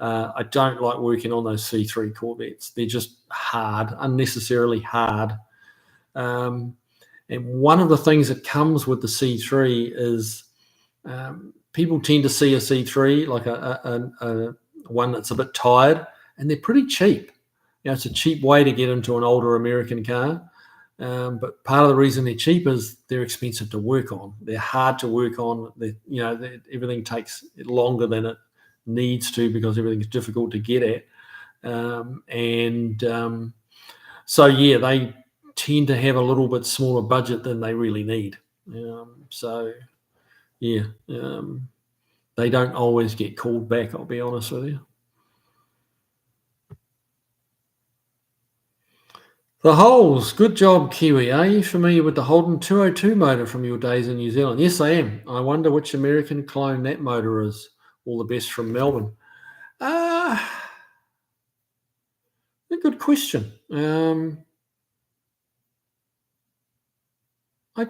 I don't like working on those C3 Corvettes. They're just hard, unnecessarily hard. And And one of the things that comes with the C3 is people tend to see a C3 like a one that's a bit tired, and they're pretty cheap. It's a cheap way to get into an older American car. But part of the reason they're cheap is they're expensive to work on. They're hard to work on. Everything takes longer than it needs to because everything's difficult to get at. So they tend to have a little bit smaller budget than they really need. They don't always get called back, I'll be honest with you. The holes, good job, Kiwi. Are you familiar with the Holden 202 motor from your days in New Zealand? Yes, I am. I wonder which American clone that motor is. All the best from Melbourne. A good question. I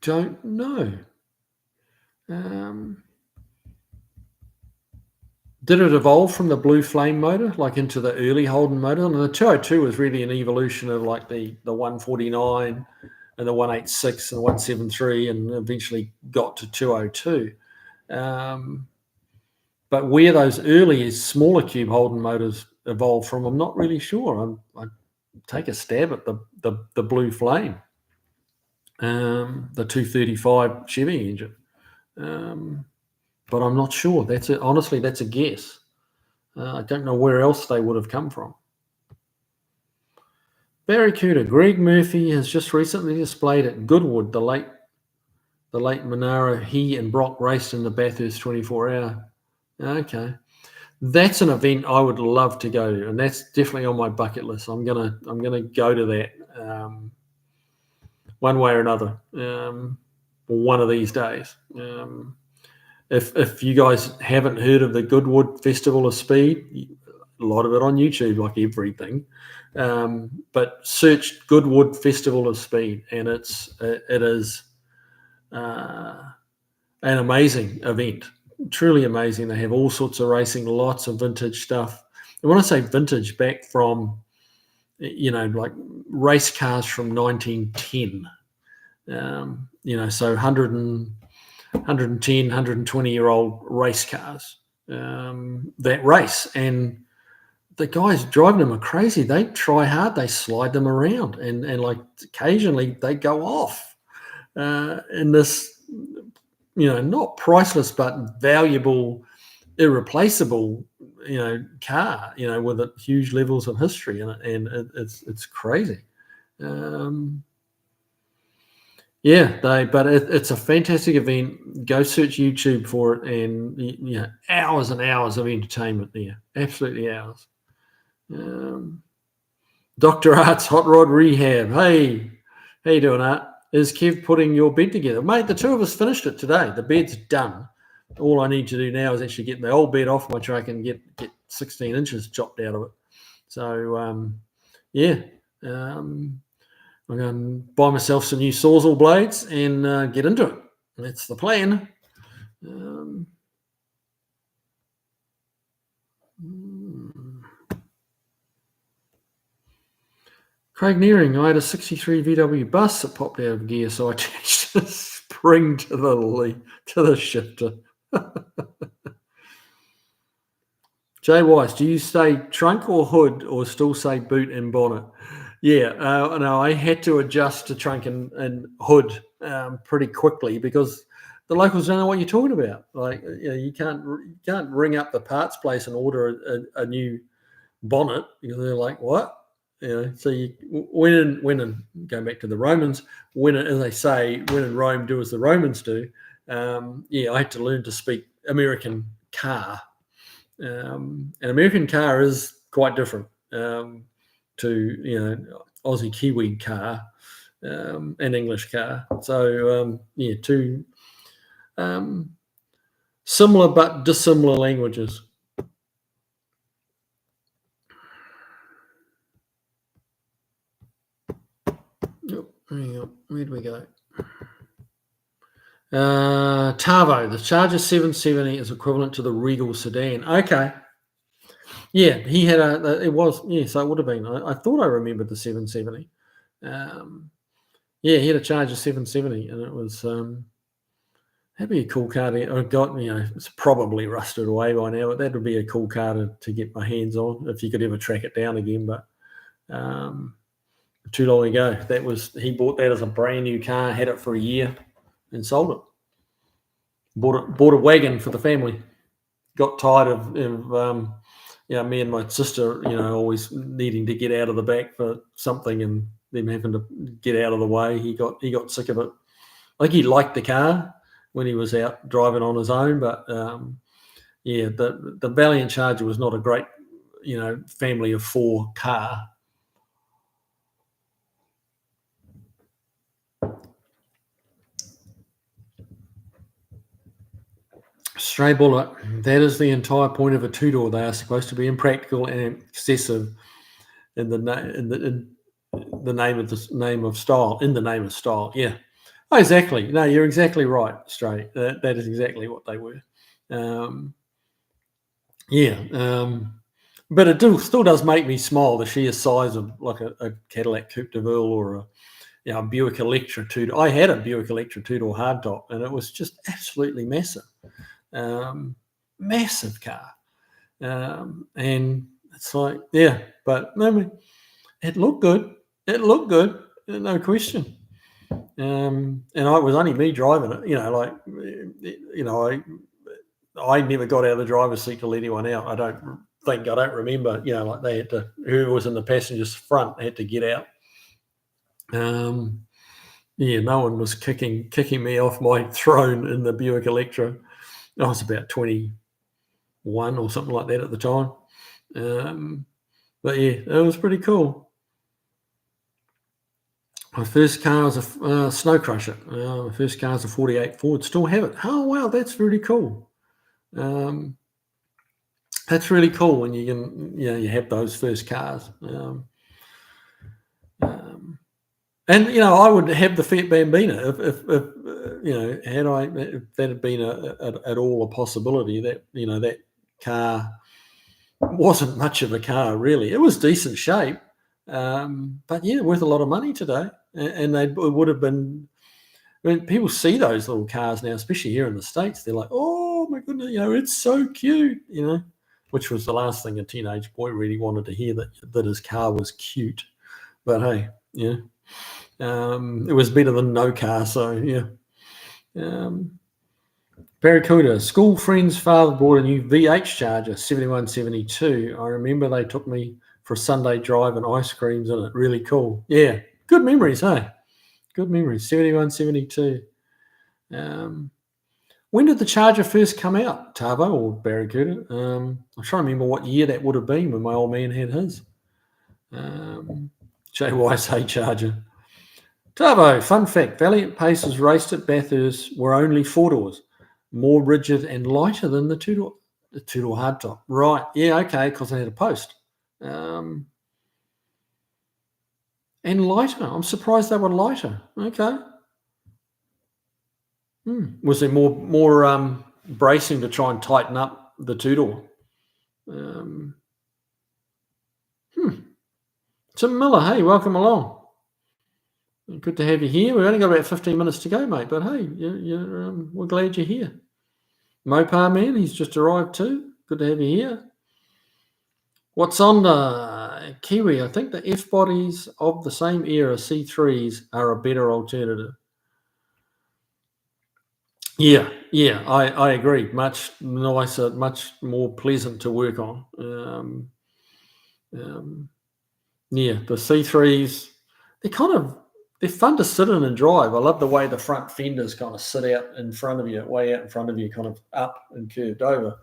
don't know. Did it evolve from the Blue Flame motor, like into the early Holden motor? And the 202 was really an evolution of like the 149 and the 186 and the 173, and eventually got to 202. But where those early smaller cube Holden motors evolved from, I'm not really sure. I take a stab at the Blue Flame, the 235 Chevy engine. But I'm not sure. Honestly, that's a guess. I don't know where else they would have come from. Barracuda. Greg Murphy has just recently displayed at Goodwood the late Monaro. He and Brock raced in the Bathurst 24-hour. Okay, that's an event I would love to go to, and that's definitely on my bucket list. I'm gonna go to that one way or another, one of these days. If you guys haven't heard of the Goodwood Festival of Speed, a lot of it on YouTube, like everything. But search Goodwood Festival of Speed, and it is an amazing event, truly amazing. They have all sorts of racing, lots of vintage stuff. And when I say vintage, back from like race cars from 1910. So 110, 120-year-old race cars that race, and the guys driving them are crazy. They try hard, they slide them around, and like occasionally they go off in this, not priceless but valuable, irreplaceable, car, with huge levels of history in it, and it's crazy. But it's a fantastic event. Go search YouTube for it, and hours and hours of entertainment there. Absolutely hours. Dr. Art's Hot Rod Rehab. Hey, how you doing, Art? Is Kev putting your bed together? Mate, the two of us finished it today. The bed's done. All I need to do now is actually get the old bed off my truck and get 16 inches chopped out of it. So, I'm going to buy myself some new Sawzall blades and get into it. That's the plan. Craig Nearing, I had a 63 VW bus that popped out of gear, so I attached a spring to the shifter. Jay Weiss, do you say trunk or hood or still say boot and bonnet? Yeah, no, I had to adjust to trunk and hood pretty quickly because the locals don't know what you're talking about. Like, you can't ring up the parts place and order a new bonnet because they're like, what? So you when and going back to the Romans, as they say, when in Rome, do as the Romans do. I had to learn to speak American car. An American car is quite different to Aussie Kiwi car and English car. So two similar but dissimilar languages. Where'd we go? Tavo, the Charger 770 is equivalent to the Regal sedan. Okay. Yeah, he had so it would have been. I thought I remembered the 770. Yeah, he had a Charger 770, and it was that'd be a cool car to. I got it's probably rusted away by now, but that would be a cool car to get my hands on if you could ever track it down again. But um, too long ago. He bought that as a brand new car, had it for a year, and sold it. Bought a wagon for the family. Got tired of me and my sister, always needing to get out of the back for something and them having to get out of the way. He got sick of it. Like he liked the car when he was out driving on his own, but the Valiant Charger was not a great, family of four car. Stray bullet. That is the entire point of a two-door. They are supposed to be impractical and excessive in the name of style. In the name of style, yeah. Oh, exactly. No, you're exactly right, Stray. That is exactly what they were. But it still does make me smile, the sheer size of like a Cadillac Coupe de Ville or a Buick Electra two-door. I had a Buick Electra two-door hardtop, and it was just absolutely massive. Massive car. And it's like, but no, it looked good. No question. And it was only me driving it, I never got out of the driver's seat to let anyone out. I don't remember, like they had to, whoever was in the passenger's front had to get out. No one was kicking me off my throne in the Buick Electra. I was about 21 or something like that at the time. But yeah, it was pretty cool. My first car was a Snow Crusher. My first car was a 48 Ford. Still have it. Oh, wow, that's really cool. That's really cool when you can, you have those first cars. And I would have the Fiat Bambina if if that had been at all a possibility. That that car wasn't much of a car really. It was decent shape, but worth a lot of money today. And it would have been. When people see those little cars now, especially here in the States, they're like, "Oh my goodness, it's so cute," which was the last thing a teenage boy really wanted to hear, that his car was cute. But hey, it was better than no car, so yeah. Barracuda, school friend's father bought a new VH Charger, 7172. I remember they took me for a Sunday drive and ice creams in it. Really cool. Yeah, good memories, hey? Good memories, 7172. When did the Charger first come out, Tavo or Barracuda? I'm trying to remember what year that would have been when my old man had his. JYSA Charger. Tavo, fun fact, Valiant Pacers raced at Bathurst were only four doors, more rigid and lighter than the two-door hardtop. Right, yeah, okay, because they had a post. And lighter. I'm surprised they were lighter. Okay. Was there more bracing to try and tighten up the two-door? Tim Miller, hey, welcome along. Good to have you here. We've only got about 15 minutes to go, mate, but hey, we're glad you're here. Mopar Man, he's just arrived too. Good to have you here. What's on the Kiwi? I think the F-bodies of the same era, C3s, are a better alternative. Yeah, I agree. Much nicer, much more pleasant to work on. The C3s, they're fun to sit in and drive. I love the way the front fenders kind of sit out in front of you, way out in front of you, kind of up and curved over.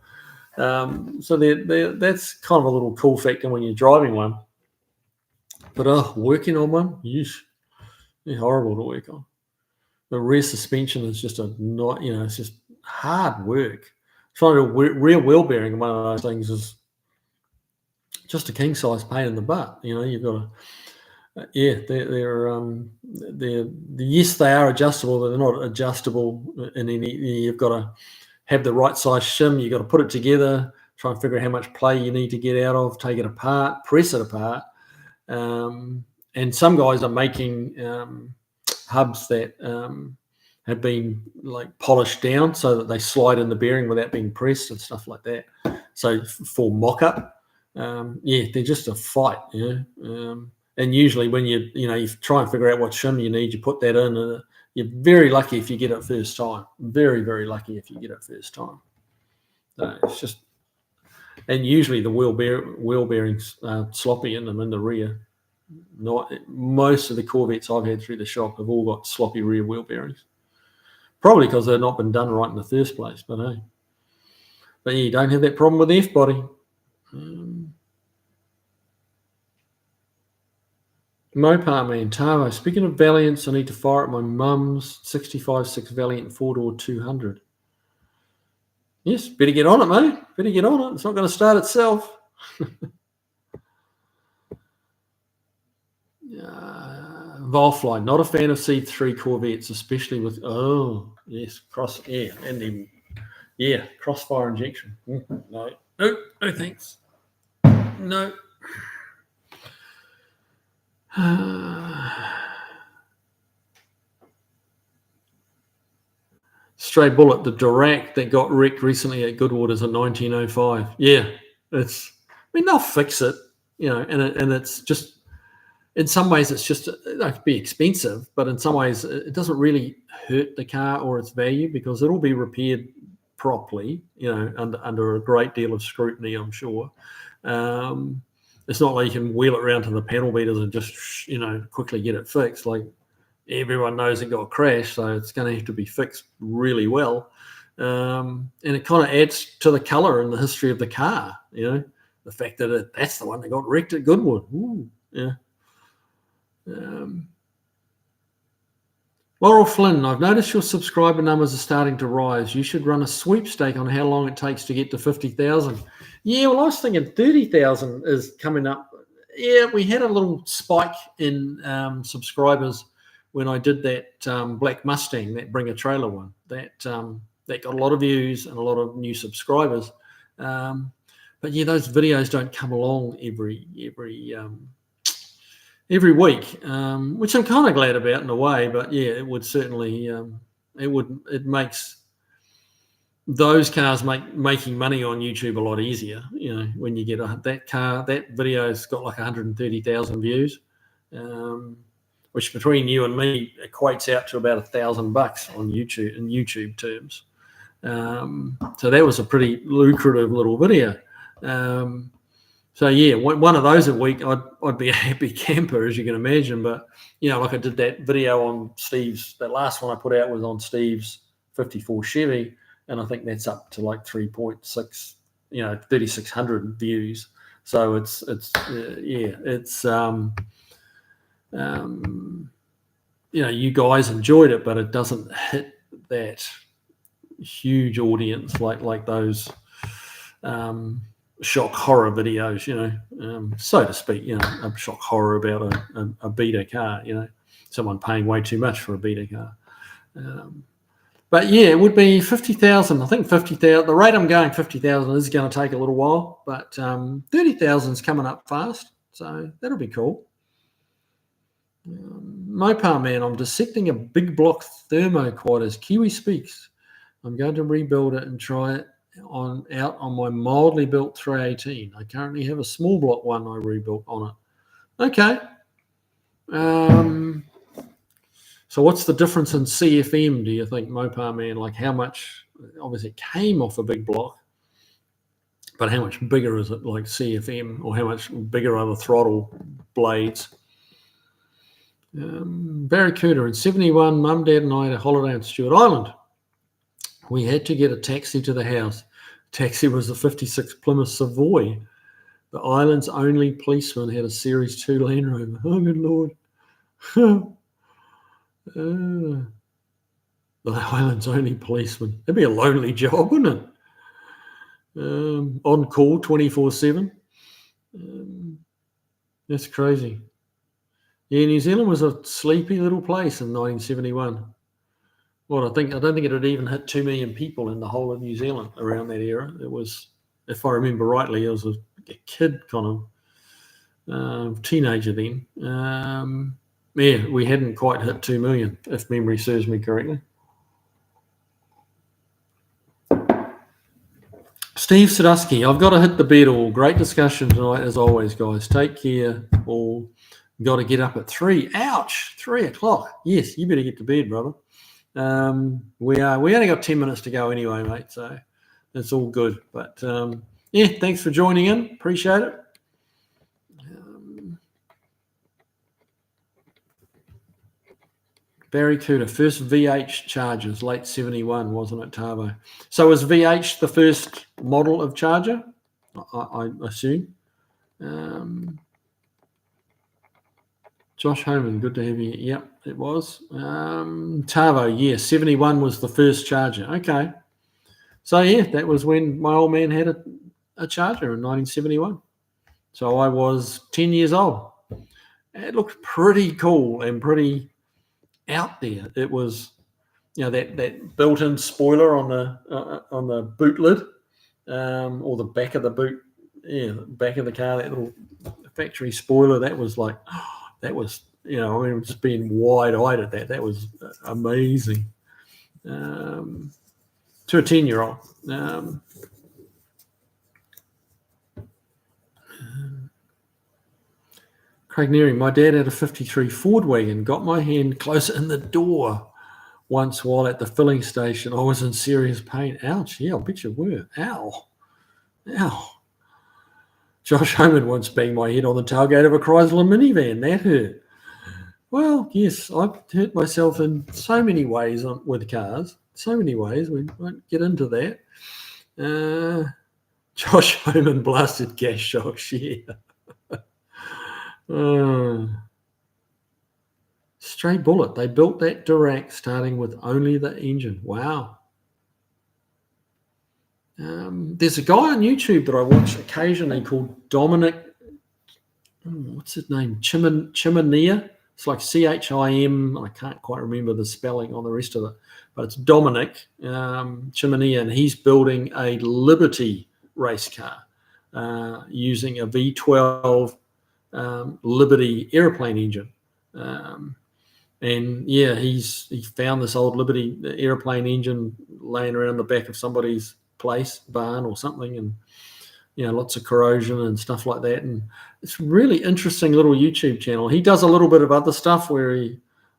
So that's kind of a little cool factor when you're driving one. But working on one, they're horrible to work on. The rear suspension is just it's just hard work. Trying to rear wheel bearing in one of those things is just a king size pain in the butt. You've got to. Yes, they are adjustable, but they're not adjustable in any. You've got to have the right size shim. You've got to put it together, try and figure out how much play you need to get out of, take it apart, press it apart. And some guys are making hubs that have been like polished down so that they slide in the bearing without being pressed and stuff like that. So for mock-up, they're just a fight, and usually when you try and figure out what shim you need, you put that in, and you're very lucky if you get it first time. Very, very lucky if you get it first time. So it's just, and usually the wheel bearings are sloppy in them in the rear. Most of the Corvettes I've had through the shop have all got sloppy rear wheel bearings. Probably because they've not been done right in the first place, but hey. But yeah, you don't have that problem with the F-body. Mopar Man, Tavo. Speaking of Valiants, I need to fire up my mum's 65.6 Valiant 4-door 200. Yes, better get on it, mate. Better get on it. It's not going to start itself. Volfly, not a fan of C3 Corvettes, especially with crossfire injection. No, thanks. No. Stray Bullet, the Dirac that got wrecked recently at Goodwood is a 1905. Yeah, they'll fix it, and it's just, in some ways, it's just, it could be expensive, but in some ways, it doesn't really hurt the car or its value because it'll be repaired properly, under a great deal of scrutiny, I'm sure. It's not like you can wheel it around to the panel beaters and just, quickly get it fixed. Like everyone knows it got crashed, so it's going to have to be fixed really well. And it kind of adds to the colour and the history of the car, the fact that that's the one that got wrecked at Goodwood. Ooh, yeah. Laurel Flynn, I've noticed your subscriber numbers are starting to rise. You should run a sweepstake on how long it takes to get to 50,000. Yeah, well, I was thinking 30,000 is coming up. Yeah, we had a little spike in subscribers when I did that Black Mustang, that Bring a Trailer one. That got a lot of views and a lot of new subscribers. But yeah, those videos don't come along every week, which I'm kind of glad about in a way. But yeah, it would certainly it makes those cars making money on YouTube a lot easier. When you get that video's got like 130,000 views, which between you and me equates out to about $1,000 on YouTube in YouTube terms. So that was a pretty lucrative little video. So yeah, one of those a week, I'd be a happy camper, as you can imagine. But like I did that video on Steve's. That last one I put out was on Steve's '54 Chevy, and I think that's up to like 3.6, 3,600 views. So it's you guys enjoyed it, but it doesn't hit that huge audience like those shock horror videos, so to speak. A shock horror about a beta car, someone paying way too much for a beta car. But yeah, it would be 50,000. I think 50,000. The rate I'm going, 50,000 is going to take a little while, but 30,000 is coming up fast, so that'll be cool. Mopar Man, I'm dissecting a big block thermoquad as Kiwi speaks. I'm going to rebuild it and try it out on my mildly built 318. I currently have a small block one I rebuilt on it. Okay. So what's the difference in CFM, do you think, Mopar Man? Like how much, obviously it came off a big block, but how much bigger is it like CFM, or how much bigger are the throttle blades? Barracuda, in 71, Mum, Dad and I had a holiday on Stewart Island. We had to get a taxi to the house. Taxi was the 56 Plymouth Savoy. The island's only policeman had a Series 2 Land Rover. Oh, good Lord. The island's only policeman. That'd be a lonely job, wouldn't it? On call 24/7. That's crazy. Yeah, New Zealand was a sleepy little place in 1971. Well, I don't think it had even hit 2 million people in the whole of New Zealand around that era. It was, if I remember rightly, it was a kid kind of teenager then. Yeah, we hadn't quite hit 2 million, if memory serves me correctly. Steve Sadusky, I've got to hit the bed all. Great discussion tonight, as always, guys. Take care all. Got to get up at 3. Ouch, 3 o'clock. Yes, you better get to bed, brother. We only got 10 minutes to go anyway, mate, so it's all good. But yeah, thanks for joining in. Appreciate it. Barry Cooter, first VH chargers, late 71, wasn't it, Tavo? So was VH the first model of charger? I assume. Josh Homan, good to have you. Yep, it was. Tavo, yeah, 71 was the first charger. Okay. So, yeah, that was when my old man had a charger in 1971. So I was 10 years old. It looked pretty cool and pretty out there. It was, that built-in spoiler on the boot lid, or the back of the boot, back of the car, that little factory spoiler. That was like, that was, just being wide-eyed at that. That was amazing. To a 10-year-old. Craig Neary, my dad had a 53 Ford wagon, got my hand close in the door once while at the filling station. I was in serious pain. Ouch. Yeah, I bet you were. Ow. Josh Homan once banged my head on the tailgate of a Chrysler minivan. That hurt. Well, yes, I've hurt myself in so many ways with cars. So many ways. We won't get into that. Josh Homan blasted gas shocks. Yeah. Stray bullet. They built that Dirac starting with only the engine. Wow. There's a guy on YouTube that I watch occasionally called Dominic. What's his name? Chimania. It's like CHIM. I can't quite remember the spelling on the rest of it, but it's Dominic Chimania, and he's building a Liberty race car using a V12 Liberty airplane engine. And yeah, he found this old Liberty airplane engine laying around the back of somebody's barn or something, and lots of corrosion and stuff like that. And it's a really interesting little YouTube channel. He does a little bit of other stuff where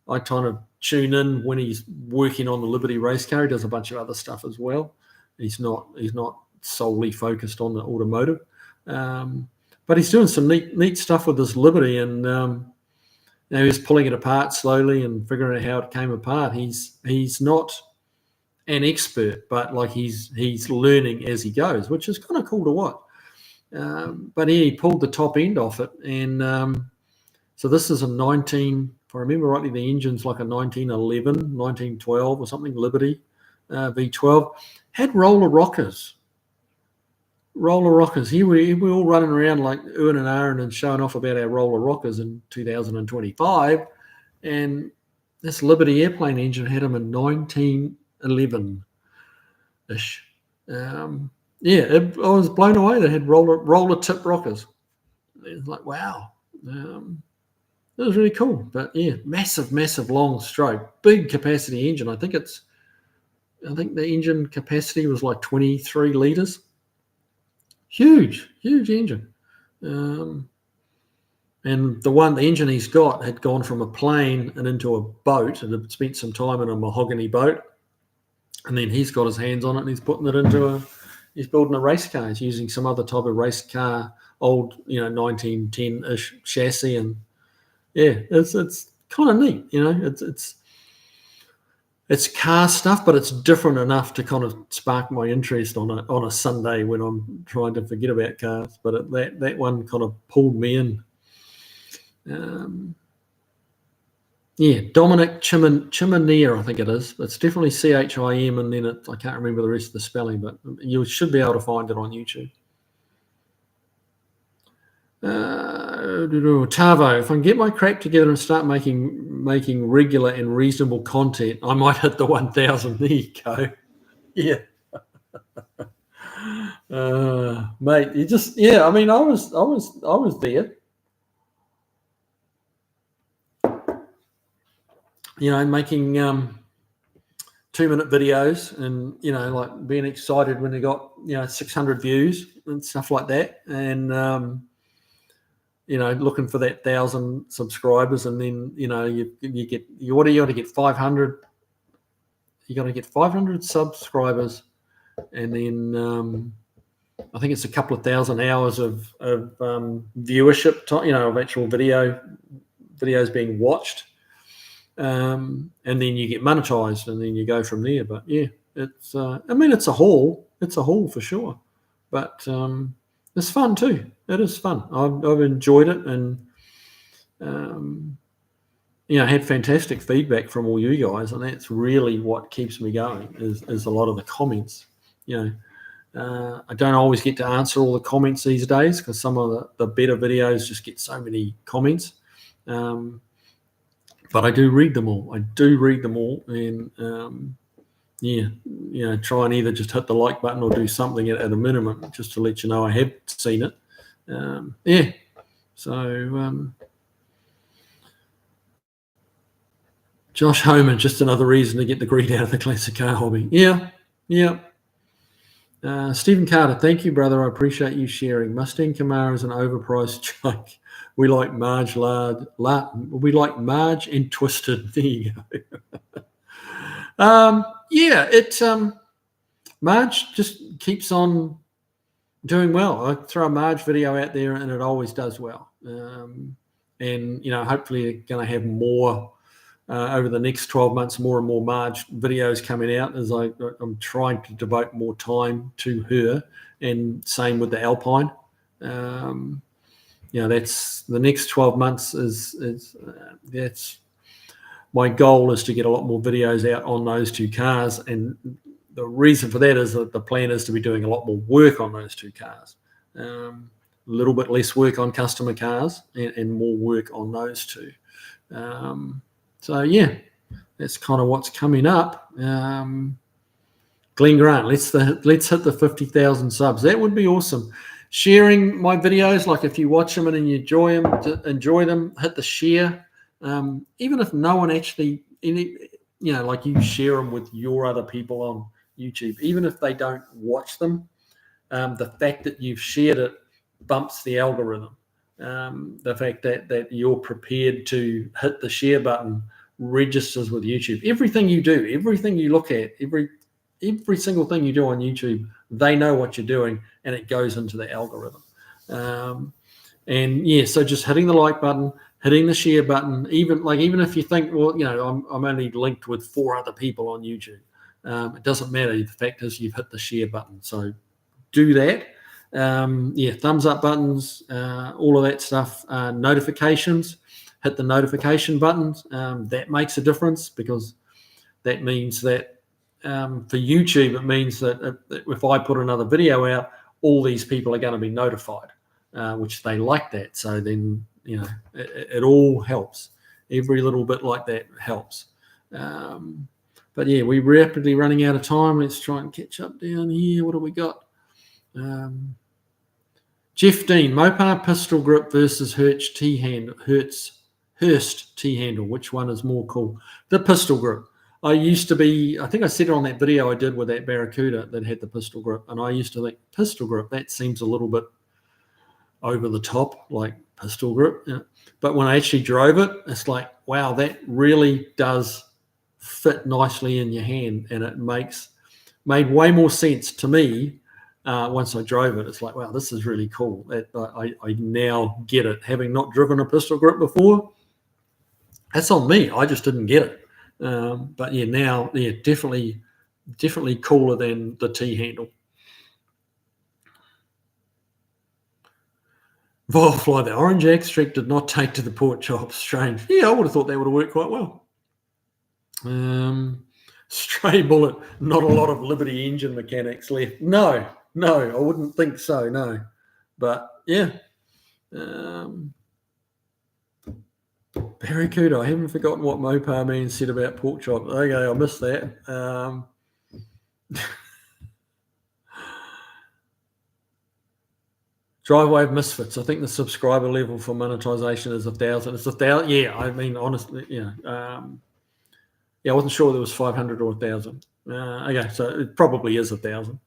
I kind of tune in when he's working on the Liberty race car. He does a bunch of other stuff as well. He's not solely focused on the automotive, but he's doing some neat stuff with this Liberty, and now he's pulling it apart slowly and figuring out how it came apart. He's not an expert, but like he's learning as he goes, which is kind of cool to watch. But he pulled the top end off it, and so this is a 19. If I remember rightly, the engine's like a 1911, 1912 or something. Liberty V12 had roller rockers. Here we're all running around like Ewan and Aaron and showing off about our roller rockers in 2025, and this Liberty airplane engine had them in 1911-ish. I was blown away. They had roller tip rockers. It was like, wow. It was really cool. But yeah, massive long stroke, big capacity engine. I think the engine capacity was like 23 litres. Huge engine. And the engine he's got had gone from a plane and into a boat, and had spent some time in a mahogany boat. And then he's got his hands on it, and he's putting it into he's building a race car. He's using some other type of race car, old, 1910-ish chassis. And yeah, it's kind of neat. It's car stuff, but it's different enough to kind of spark my interest on a Sunday when I'm trying to forget about cars. But that one kind of pulled me in. Dominic Chimania, I think it is. It's definitely CHIM, and then I can't remember the rest of the spelling, but you should be able to find it on YouTube. Tavo, if I can get my crap together and start making regular and reasonable content, I might hit the 1,000. There you go. Yeah. Mate, I mean, I was there. making 2-minute videos, and like being excited when they got 600 views and stuff like that, and looking for that 1,000 subscribers, and then you get what are you going to get 500? You're going to get 500 subscribers, and then I think it's a couple of thousand hours of viewership, of actual videos being watched. And then you get monetized, and then you go from there. But yeah, it's it's a haul. It's a haul for sure, but it's fun too. It is fun. I've enjoyed it, and had fantastic feedback from all you guys, and that's really what keeps me going. Is a lot of the comments. I don't always get to answer all the comments these days, because some of the better videos just get so many comments. But I do read them all. And try and either just hit the like button or do something at a minimum, just to let you know I have seen it. So Josh Homan, just another reason to get the greed out of the classic car hobby. Yeah. Stephen Carter, thank you, brother. I appreciate you sharing. Mustang Camaro is an overpriced joke. We like Marge we like Marge and Twisted. There you go. Marge just keeps on doing well. I throw a Marge video out there, and it always does well. And hopefully you're going to have more over the next 12 months, more and more Marge videos coming out, as I'm trying to devote more time to her, and same with the Alpine. That's the next 12 months that's my goal, is to get a lot more videos out on those two cars. And the reason for that is that the plan is to be doing a lot more work on those two cars. A little bit less work on customer cars, and more work on those two. So yeah, that's kind of what's coming up. Glenn Grant, let's hit the 50,000 subs. That would be awesome. Sharing my videos, like if you watch them and you enjoy them, hit the share. Even if no one actually, like you share them with your other people on YouTube, even if they don't watch them, the fact that you've shared it bumps the algorithm. The fact that you're prepared to hit the share button registers with YouTube. Everything you do, everything you look at, every single thing you do on YouTube, they know what you're doing, and it goes into the algorithm. So just hitting the like button, hitting the share button, even if you think, well, I'm only linked with 4 other people on YouTube. It doesn't matter. The fact is, you've hit the share button. So do that. Thumbs up buttons, all of that stuff. Notifications, hit the notification buttons. That makes a difference, because that means that for YouTube, it means that if I put another video out, all these people are going to be notified, which they like that. So then, it all helps. Every little bit like that helps. But yeah, we're rapidly running out of time. Let's try and catch up down here. What do we got? Jeff Dean, Mopar pistol grip versus Hurst T-handle. Which one is more cool? The pistol grip. I think I said it on that video I did with that Barracuda that had the pistol grip, and I used to think pistol grip, that seems a little bit over the top, like pistol grip. But when I actually drove it, it's like, wow, that really does fit nicely in your hand, and it made way more sense to me once I drove it. It's like, wow, this is really cool. I now get it. Having not driven a pistol grip before, that's on me. I just didn't get it. But yeah, now, definitely cooler than the T-handle. Volfly, the orange extract did not take to the pork chops. Strange. Yeah, I would have thought that would have worked quite well. Stray bullet, not a lot of Liberty engine mechanics left. No, I wouldn't think so, no. But yeah. Barracuda, I haven't forgotten what Mopar Man said about pork chop. Okay, I missed that. Driveway of Misfits. I think the subscriber level for monetization is 1,000. It's 1,000. Yeah, I mean, honestly, Yeah, I wasn't sure there was 500 or 1,000. Okay, so it probably is 1,000.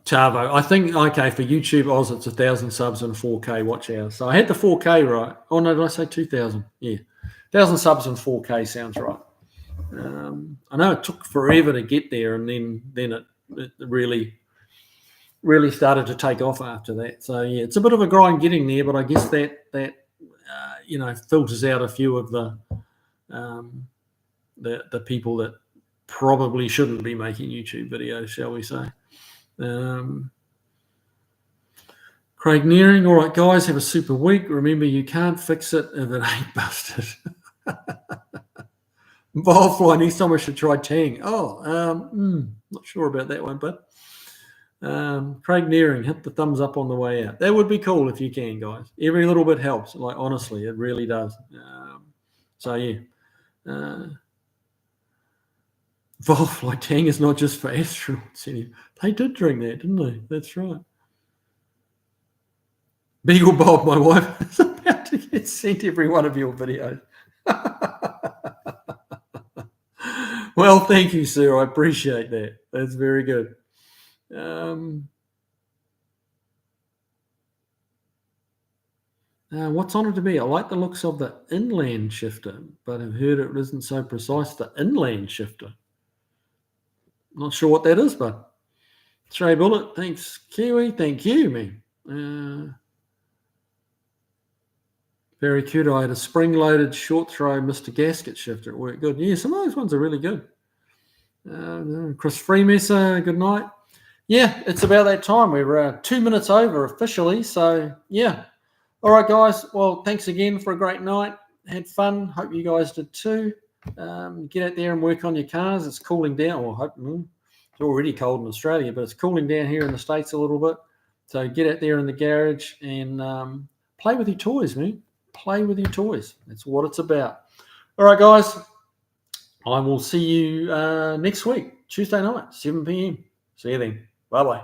Tavo, I think, okay, for YouTube Oz, it's 1,000 subs and 4K watch hours. So I had the 4K right. Oh, no, did I say 2,000? Yeah. 1,000 subs and 4K sounds right. I know it took forever to get there, and then it really started to take off after that. So yeah, it's a bit of a grind getting there, but I guess that filters out a few of the people that probably shouldn't be making YouTube videos, shall we say. Craig Nearing, all right, guys, have a super week. Remember, you can't fix it if it ain't busted. Bowlfly, next time I should try Tang. Not sure about that one, but Craig Nearing, hit the thumbs up on the way out. That would be cool if you can, guys. Every little bit helps. Like, honestly, it really does. So, yeah. Bowlfly, Tang is not just for astronauts anymore. They did drink that, didn't they? That's right. Beagle Bob, my wife, is about to get sent every one of your videos. Well, thank you, sir. I appreciate that. That's very good. What's on it to be? I like the looks of the inland shifter, but I've heard it isn't so precise. The inland shifter. Not sure what that is, but Stray Bullet, thanks, Kiwi. Thank you, man. Very cute. I had a spring-loaded short throw Mr. Gasket shifter. It worked good. Yeah, some of those ones are really good. Chris Freemesser, good night. Yeah, it's about that time. We're 2 minutes over officially. So, yeah. All right, guys. Well, thanks again for a great night. Had fun. Hope you guys did too. Get out there and work on your cars. It's cooling down. Well, it's already cold in Australia, but it's cooling down here in the States a little bit. So get out there in the garage and play with your toys, man. Play with your toys. That's what it's about. All right, guys. I will see you next week, Tuesday night, 7 p.m. See you then. Bye-bye.